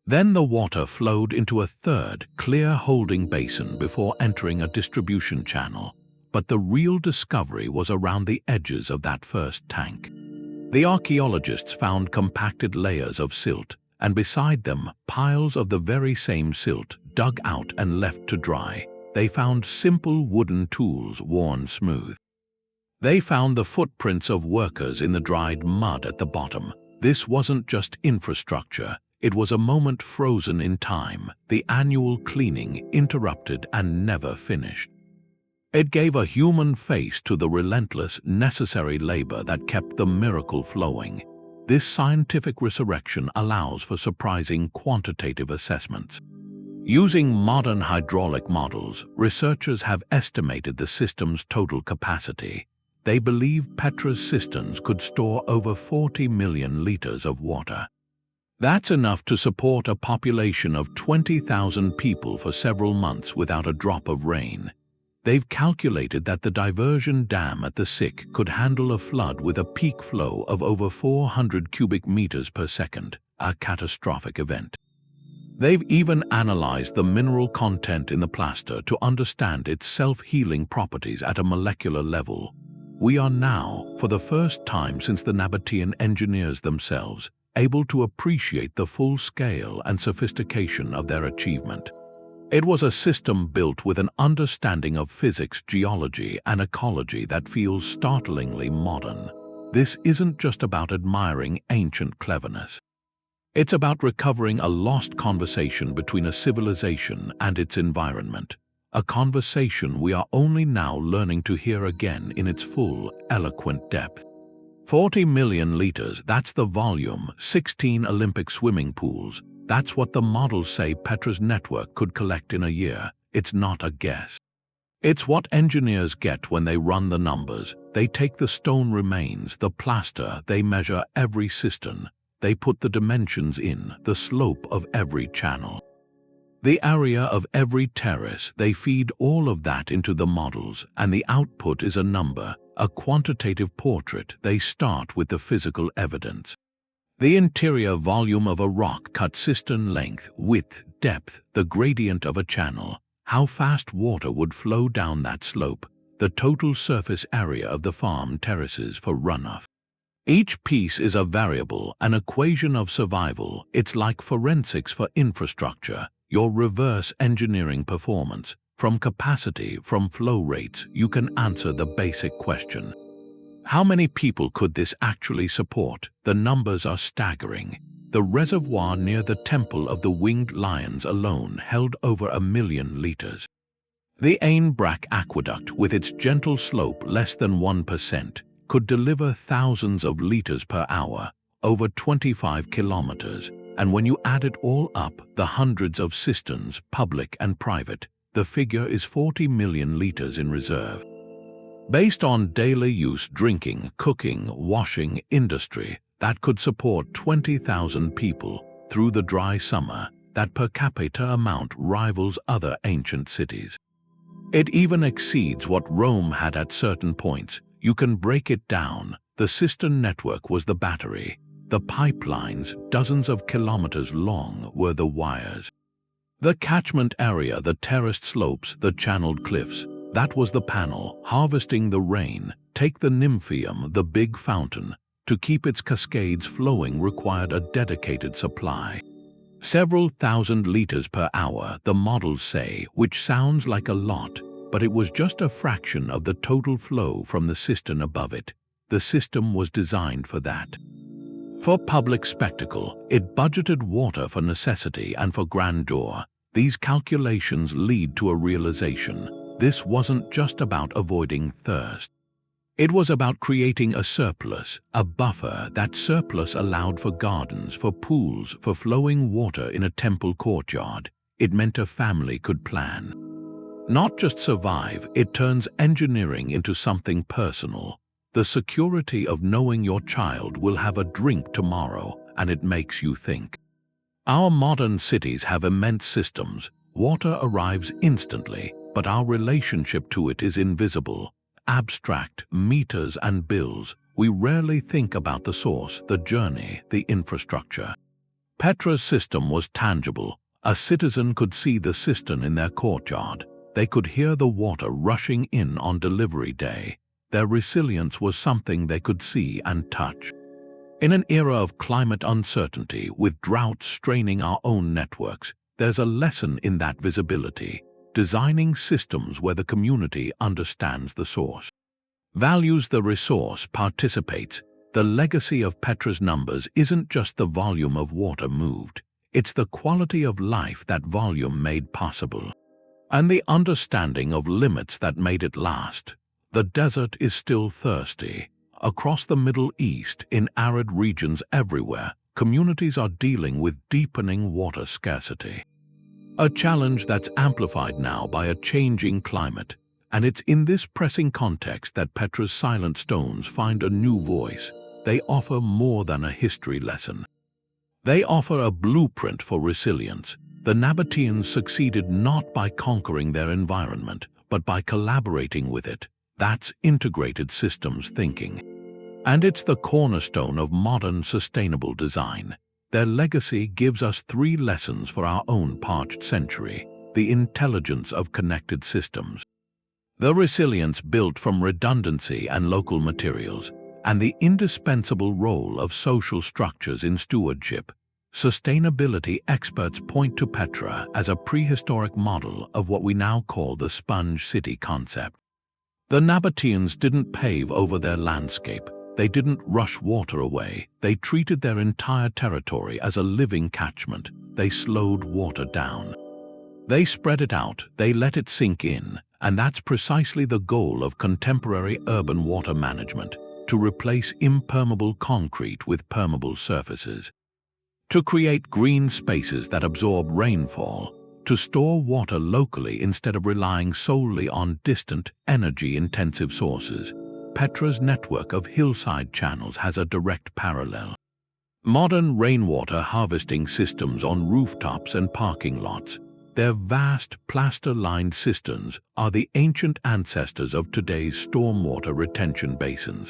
Then the water flowed into a third, clear holding basin before entering a distribution channel. But the real discovery was around the edges of that first tank. The archaeologists found compacted layers of silt, and beside them, piles of the very same silt dug out and left to dry. They found simple wooden tools worn smooth. They found the footprints of workers in the dried mud at the bottom. This wasn't just infrastructure. It was a moment frozen in time, the annual cleaning interrupted and never finished. It gave a human face to the relentless, necessary labor that kept the miracle flowing. This scientific resurrection allows for surprising quantitative assessments. Using modern hydraulic models, researchers have estimated the system's total capacity. They believe Petra's cisterns could store over 40 million liters of water. That's enough to support a population of 20,000 people for several months without a drop of rain. They've calculated that the diversion dam at the Sick could handle a flood with a peak flow of over 400 cubic meters per second, a catastrophic event. They've even analyzed the mineral content in the plaster to understand its self-healing properties at a molecular level. We are now, for the first time since the Nabatean engineers themselves, able to appreciate the full scale and sophistication of their achievement. It was a system built with an understanding of physics, geology, and ecology that feels startlingly modern. This isn't just about admiring ancient cleverness. It's about recovering a lost conversation between a civilization and its environment, a conversation we are only now learning to hear again in its full, eloquent depth. 40 million liters, that's the volume, 16 Olympic swimming pools. That's what the models say Petra's network could collect in a year. It's not a guess. It's what engineers get when they run the numbers. They take the stone remains, the plaster, they measure every cistern. They put the dimensions in, the slope of every channel, the area of every terrace. They feed all of that into the models, and the output is a number, a quantitative portrait. They start with the physical evidence. The interior volume of a rock-cut cistern, length, width, depth, the gradient of a channel, how fast water would flow down that slope, the total surface area of the farm terraces for runoff. Each piece is a variable, an equation of survival. It's like forensics for infrastructure, your reverse engineering performance. From capacity, from flow rates, you can answer the basic question. How many people could this actually support? The numbers are staggering. The reservoir near the Temple of the Winged Lions alone held over 1 million liters. The Ainbrack Aqueduct, with its gentle slope less than 1%, could deliver thousands of liters per hour, over 25 kilometers. And when you add it all up, the hundreds of cisterns, public and private, the figure is 40 million liters in reserve. Based on daily use, drinking, cooking, washing, industry, that could support 20,000 people through the dry summer. That per capita amount rivals other ancient cities. It even exceeds what Rome had at certain points. You can break it down. The cistern network was the battery. The pipelines, dozens of kilometers long, were the wires. The catchment area, the terraced slopes, the channeled cliffs, that was the panel, harvesting the rain. Take the Nymphaeum, the big fountain. To keep its cascades flowing required a dedicated supply. Several thousand liters per hour, the models say, which sounds like a lot, but it was just a fraction of the total flow from the cistern above it. The system was designed for that. For public spectacle, it budgeted water for necessity and for grandeur. These calculations lead to a realization. This wasn't just about avoiding thirst. It was about creating a surplus, a buffer. That surplus allowed for gardens, for pools, for flowing water in a temple courtyard. It meant a family could plan. Not just survive, it turns engineering into something personal. the security of knowing your child will have a drink tomorrow, and it makes you think. Our modern cities have immense systems. Water arrives instantly, but our relationship to it is invisible. Abstract, meters and bills. We rarely think about the source, the journey, the infrastructure. Petra's system was tangible. A citizen could see the cistern in their courtyard. They could hear the water rushing in on delivery day. Their resilience was something they could see and touch. In an era of climate uncertainty, with droughts straining our own networks, there's a lesson in that visibility, designing systems where the community understands the source, values the resource, participates. The legacy of Petra's numbers isn't just the volume of water moved, it's the quality of life that volume made possible, and the understanding of limits that made it last. The desert is still thirsty. Across the Middle East, in arid regions everywhere, communities are dealing with deepening water scarcity. A challenge that's amplified now by a changing climate, and it's in this pressing context that Petra's silent stones find a new voice. They offer more than a history lesson. They offer a blueprint for resilience. The Nabateans succeeded not by conquering their environment, but by collaborating with it. That's integrated systems thinking. And it's the cornerstone of modern sustainable design. Their legacy gives us 3 lessons for our own parched century: the intelligence of connected systems, the resilience built from redundancy and local materials, and the indispensable role of social structures in stewardship. Sustainability experts point to Petra as a prehistoric model of what we now call the sponge city concept. The Nabateans didn't pave over their landscape. They didn't rush water away. They treated their entire territory as a living catchment. They slowed water down. They spread it out. They let it sink in. And that's precisely the goal of contemporary urban water management: to replace impermeable concrete with permeable surfaces, to create green spaces that absorb rainfall, to store water locally instead of relying solely on distant, energy-intensive sources. Petra's network of hillside channels has a direct parallel. Modern rainwater harvesting systems on rooftops and parking lots. Their vast, plaster-lined cisterns are the ancient ancestors of today's stormwater retention basins.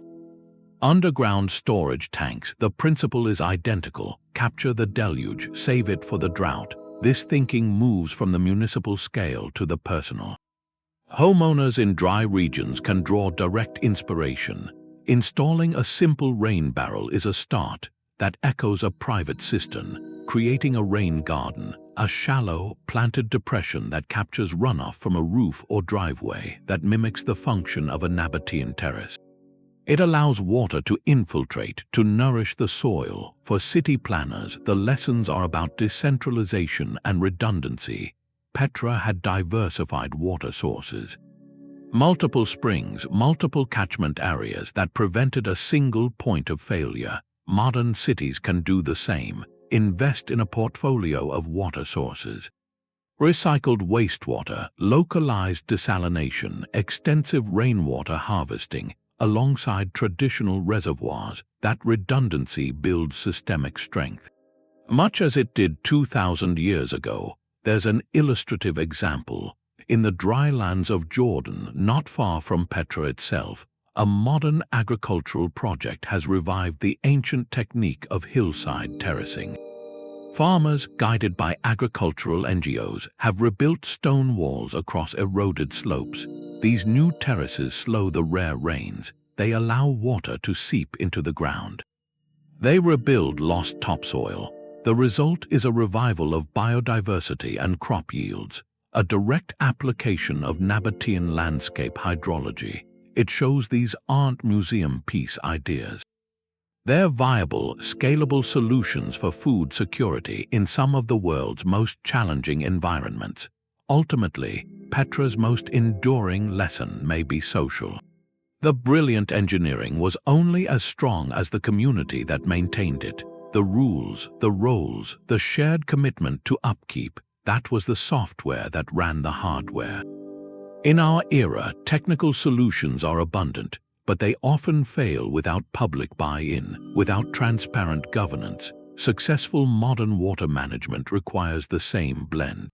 Underground storage tanks, the principle is identical. Capture the deluge, save it for the drought. This thinking moves from the municipal scale to the personal. Homeowners in dry regions can draw direct inspiration. Installing a simple rain barrel is a start that echoes a private cistern, creating a rain garden, a shallow, planted depression that captures runoff from a roof or driveway that mimics the function of a Nabatean terrace. It allows water to infiltrate, to nourish the soil. For city planners, the lessons are about decentralization and redundancy. Petra had diversified water sources, multiple springs, multiple catchment areas that prevented a single point of failure. Modern cities can do the same. Invest in a portfolio of water sources. Recycled wastewater, localized desalination, extensive rainwater harvesting, alongside traditional reservoirs. That redundancy builds systemic strength. Much as it did 2,000 years ago, there's an illustrative example. In the dry lands of Jordan, not far from Petra itself, a modern agricultural project has revived the ancient technique of hillside terracing. Farmers, guided by agricultural NGOs, have rebuilt stone walls across eroded slopes. These new terraces slow the rare rains. They allow water to seep into the ground. They rebuild lost topsoil. The result is a revival of biodiversity and crop yields, a direct application of Nabatean landscape hydrology. It shows these aren't museum piece ideas. They're viable, scalable solutions for food security in some of the world's most challenging environments. Ultimately, Petra's most enduring lesson may be social. The brilliant engineering was only as strong as the community that maintained it. The rules, the roles, the shared commitment to upkeep, that was the software that ran the hardware. In our era, technical solutions are abundant, but they often fail without public buy-in, without transparent governance. Successful modern water management requires the same blend.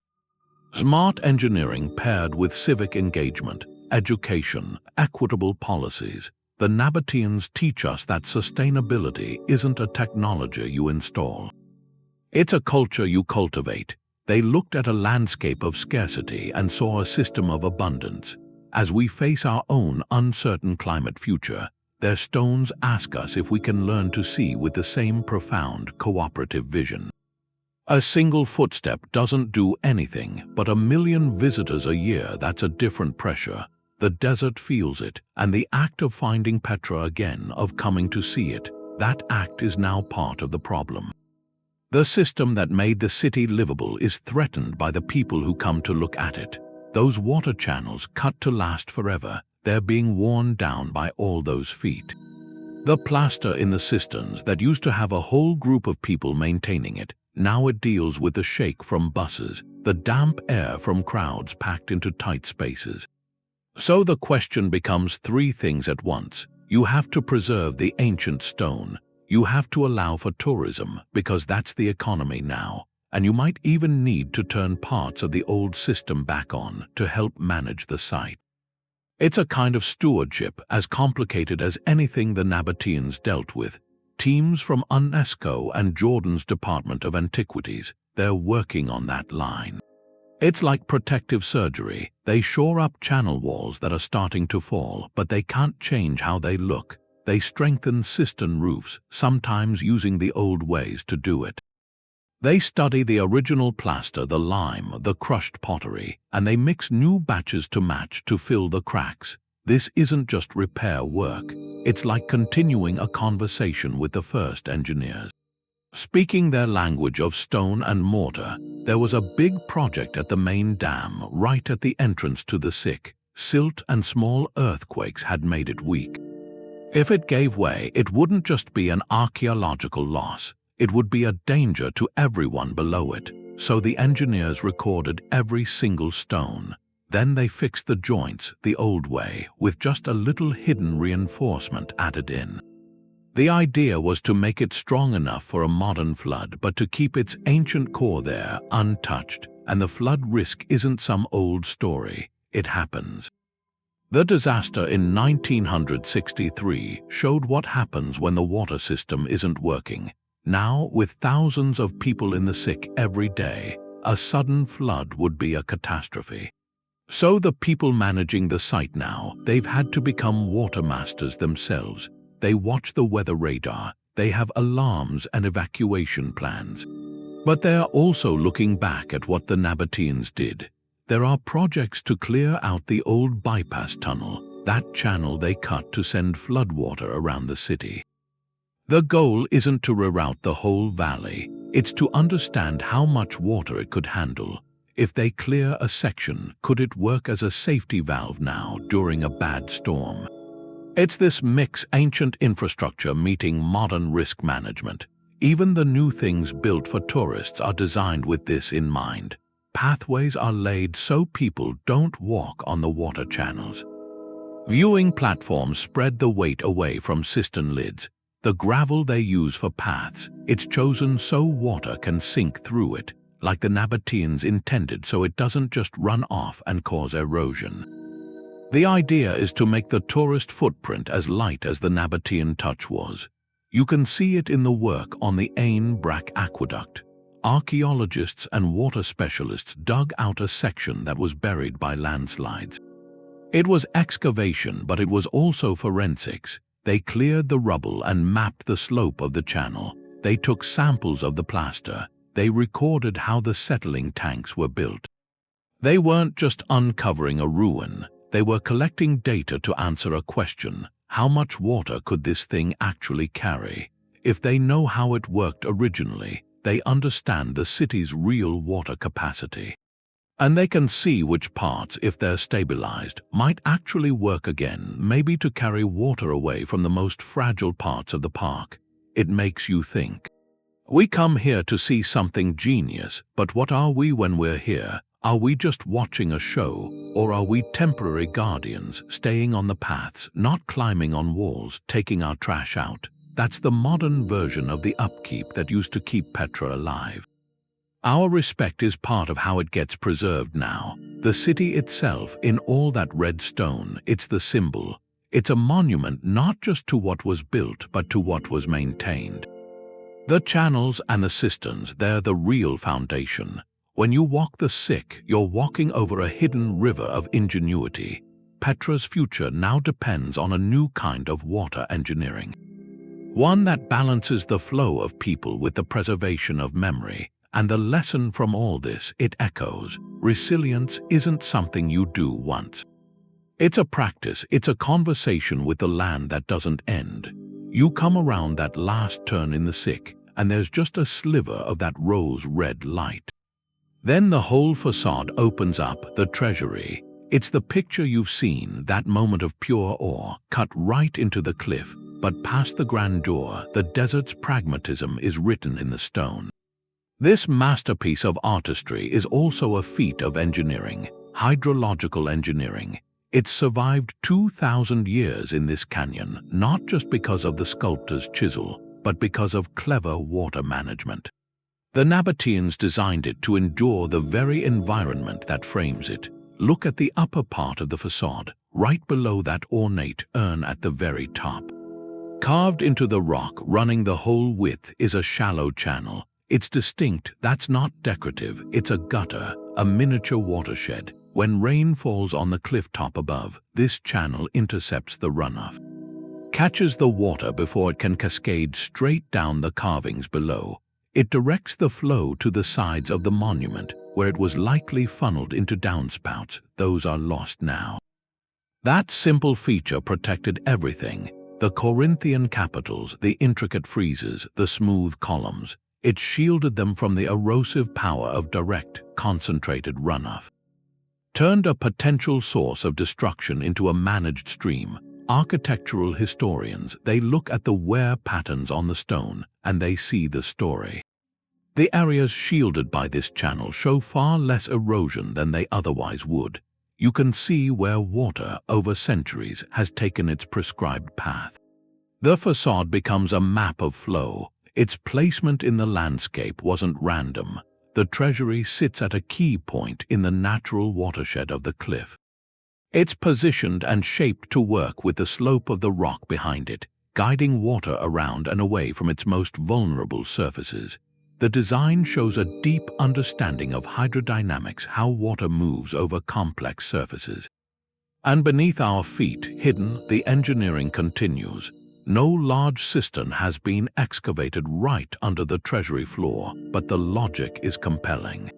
Smart engineering paired with civic engagement, education, equitable policies. The Nabateans teach us that sustainability isn't a technology you install. It's a culture you cultivate. They looked at a landscape of scarcity and saw a system of abundance. As we face our own uncertain climate future, their stones ask us if we can learn to see with the same profound cooperative vision. A single footstep doesn't do anything, but 1 million visitors a year, that's a different pressure. The desert feels it, and the act of finding Petra again, of coming to see it, that act is now part of the problem. The system that made the city livable is threatened by the people who come to look at it. Those water channels cut to last forever, they're being worn down by all those feet. The plaster in the cisterns that used to have a whole group of people maintaining it, now it deals with the shake from buses, the damp air from crowds packed into tight spaces. So the question becomes 3 things at once. You have to preserve the ancient stone. You have to allow for tourism, because that's the economy now. And you might even need to turn parts of the old system back on to help manage the site. It's a kind of stewardship as complicated as anything the Nabateans dealt with. Teams from UNESCO and Jordan's Department of Antiquities, they're working on that line. It's like protective surgery. They shore up channel walls that are starting to fall, but they can't change how they look. They strengthen cistern roofs, sometimes using the old ways to do it. They study the original plaster, the lime, the crushed pottery, and they mix new batches to match to fill the cracks. This isn't just repair work. It's like continuing a conversation with the first engineers. Speaking their language of stone and mortar, there was a big project at the main dam right at the entrance to the sick. Silt and small earthquakes had made it weak. If it gave way, it wouldn't just be an archaeological loss. It would be a danger to everyone below it. So the engineers recorded every single stone. Then they fixed the joints the old way, with just a little hidden reinforcement added in. The idea was to make it strong enough for a modern flood, but to keep its ancient core there, untouched. And the flood risk isn't some old story. It happens. The disaster in 1963 showed what happens when the water system isn't working. Now, with thousands of people in the sick every day, a sudden flood would be a catastrophe. So the people managing the site now, they've had to become water masters themselves. They watch the weather radar, they have alarms and evacuation plans. But they're also looking back at what the Nabateans did. There are projects to clear out the old bypass tunnel, that channel they cut to send floodwater around the city. The goal isn't to reroute the whole valley, it's to understand how much water it could handle. If they clear a section, could it work as a safety valve now during a bad storm? It's this mix, ancient infrastructure meeting modern risk management. Even the new things built for tourists are designed with this in mind. Pathways are laid so people don't walk on the water channels. Viewing platforms spread the weight away from cistern lids. The gravel they use for paths, it's chosen so water can sink through it, like the Nabateans intended, so it doesn't just run off and cause erosion. The idea is to make the tourist footprint as light as the Nabatean touch was. You can see it in the work on the Ain Brak aqueduct. Archaeologists and water specialists dug out a section that was buried by landslides. It was excavation, but it was also forensics. They cleared the rubble and mapped the slope of the channel. They took samples of the plaster. They recorded how the settling tanks were built. They weren't just uncovering a ruin. They were collecting data to answer a question. How much water could this thing actually carry? If they know how it worked originally, they understand the city's real water capacity. And they can see which parts, if they're stabilized, might actually work again, maybe to carry water away from the most fragile parts of the park. It makes you think. We come here to see something genius, but what are we when we're here? Are we just watching a show, or are we temporary guardians, staying on the paths, not climbing on walls, taking our trash out? That's the modern version of the upkeep that used to keep Petra alive. Our respect is part of how it gets preserved now. The city itself, in all that red stone, it's the symbol. It's a monument not just to what was built, but to what was maintained. The channels and the cisterns, they're the real foundation. When you walk the sick, you're walking over a hidden river of ingenuity. Petra's future now depends on a new kind of water engineering. One that balances the flow of people with the preservation of memory. And the lesson from all this, it echoes. Resilience isn't something you do once. It's a practice, it's a conversation with the land that doesn't end. You come around that last turn in the sick, and there's just a sliver of that rose-red light. Then the whole facade opens up, the treasury. It's the picture you've seen, that moment of pure awe, cut right into the cliff, but past the grandeur, the desert's pragmatism is written in the stone. This masterpiece of artistry is also a feat of engineering, hydrological engineering. It's survived 2,000 years in this canyon, not just because of the sculptor's chisel, but because of clever water management. The Nabateans designed it to endure the very environment that frames it. Look at the upper part of the facade, right below that ornate urn at the very top. Carved into the rock, running the whole width, is a shallow channel. It's distinct, that's not decorative, it's a gutter, a miniature watershed. When rain falls on the cliff top above, this channel intercepts the runoff, catches the water before it can cascade straight down the carvings below. It directs the flow to the sides of the monument, where it was likely funneled into downspouts. Those are lost now. That simple feature protected everything: the Corinthian capitals, the intricate friezes, the smooth columns. It shielded them from the erosive power of direct, concentrated runoff. Turned a potential source of destruction into a managed stream. Architectural historians, they look at the wear patterns on the stone, and they see the story. The areas shielded by this channel show far less erosion than they otherwise would. You can see where water, over centuries, has taken its prescribed path. The facade becomes a map of flow. Its placement in the landscape wasn't random. The treasury sits at a key point in the natural watershed of the cliff. It's positioned and shaped to work with the slope of the rock behind it, guiding water around and away from its most vulnerable surfaces. The design shows a deep understanding of hydrodynamics, how water moves over complex surfaces. And beneath our feet, hidden, the engineering continues. No large cistern has been excavated right under the treasury floor, but the logic is compelling.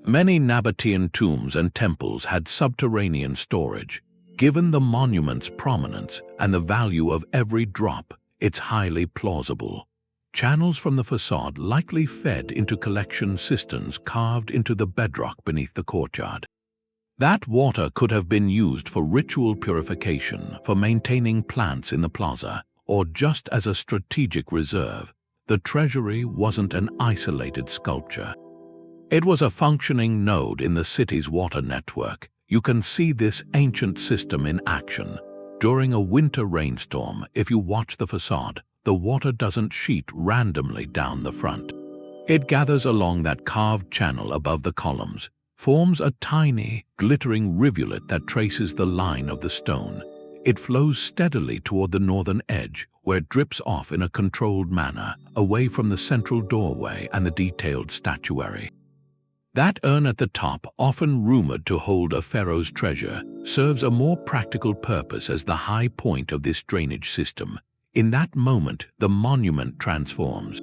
Many Nabatean tombs and temples had subterranean storage. Given the monument's prominence and the value of every drop, it's highly plausible. Channels from the facade likely fed into collection cisterns carved into the bedrock beneath the courtyard. That water could have been used for ritual purification, for maintaining plants in the plaza, or just as a strategic reserve. The treasury wasn't an isolated sculpture. It was a functioning node in the city's water network. You can see this ancient system in action. During a winter rainstorm, if you watch the facade, the water doesn't sheet randomly down the front. It gathers along that carved channel above the columns, forms a tiny, glittering rivulet that traces the line of the stone. It flows steadily toward the northern edge, where it drips off in a controlled manner, away from the central doorway and the detailed statuary. That urn at the top, often rumored to hold a pharaoh's treasure, serves a more practical purpose as the high point of this drainage system. In that moment, the monument transforms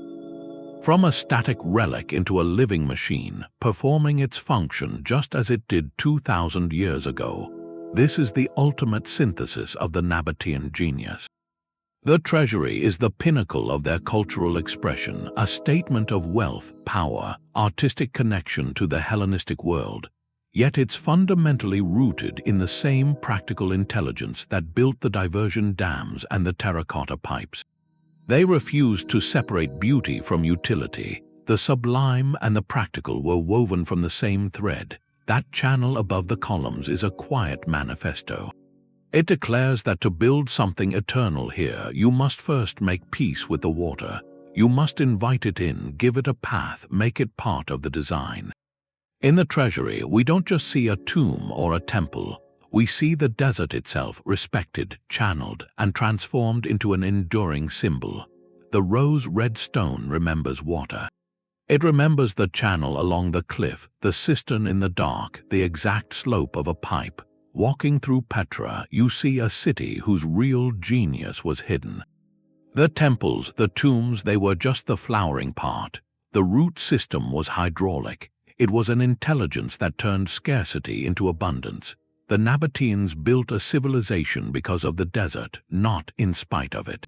from a static relic into a living machine, performing its function just as it did 2,000 years ago. This is the ultimate synthesis of the Nabatean genius. The treasury is the pinnacle of their cultural expression, a statement of wealth, power, artistic connection to the Hellenistic world. Yet it's fundamentally rooted in the same practical intelligence that built the diversion dams and the terracotta pipes. They refused to separate beauty from utility. The sublime and the practical were woven from the same thread. That channel above the columns is a quiet manifesto. It declares that to build something eternal here, you must first make peace with the water. You must invite it in, give it a path, make it part of the design. In the treasury, we don't just see a tomb or a temple. We see the desert itself respected, channeled, and transformed into an enduring symbol. The rose-red stone remembers water. It remembers the channel along the cliff, the cistern in the dark, the exact slope of a pipe. Walking through Petra, you see a city whose real genius was hidden. The temples, the tombs, they were just the flowering part. The root system was hydraulic. It was an intelligence that turned scarcity into abundance. The Nabateans built a civilization because of the desert, not in spite of it.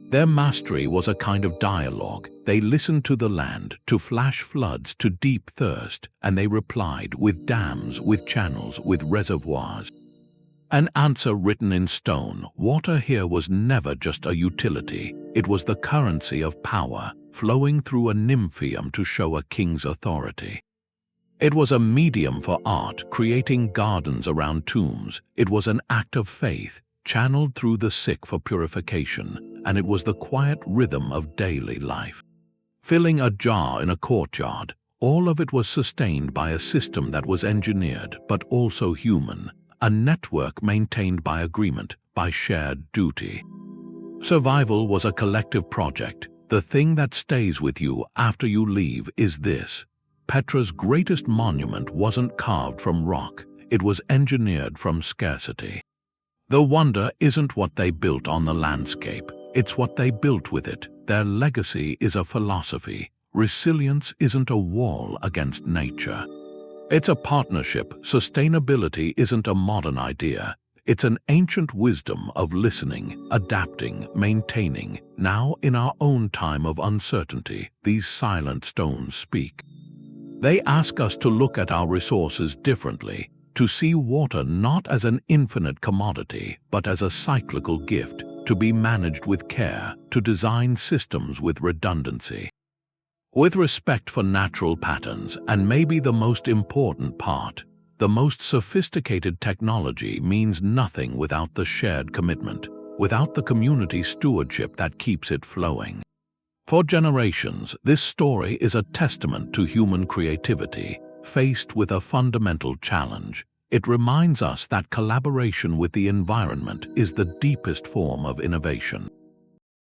Their mastery was a kind of dialogue. They listened to the land, to flash floods, to deep thirst, and they replied with dams, with channels, with reservoirs. An answer written in stone. Water here was never just a utility. It was the currency of power, flowing through a Nymphaeum to show a king's authority. It was a medium for art, creating gardens around tombs. It was an act of faith, channeled through the sick for purification, and it was the quiet rhythm of daily life. Filling a jar in a courtyard, all of it was sustained by a system that was engineered but also human, a network maintained by agreement, by shared duty. Survival was a collective project. The thing that stays with you after you leave is this: Petra's greatest monument wasn't carved from rock, it was engineered from scarcity. The wonder isn't what they built on the landscape, it's what they built with it. Their legacy is a philosophy. Resilience isn't a wall against nature. It's a partnership. Sustainability isn't a modern idea. It's an ancient wisdom of listening, adapting, maintaining. Now, in our own time of uncertainty, these silent stones speak. They ask us to look at our resources differently, to see water not as an infinite commodity, but as a cyclical gift, to be managed with care, to design systems with redundancy. With respect for natural patterns, and maybe the most important part, the most sophisticated technology means nothing without the shared commitment, without the community stewardship that keeps it flowing. For generations, this story is a testament to human creativity, faced with a fundamental challenge. It reminds us that collaboration with the environment is the deepest form of innovation.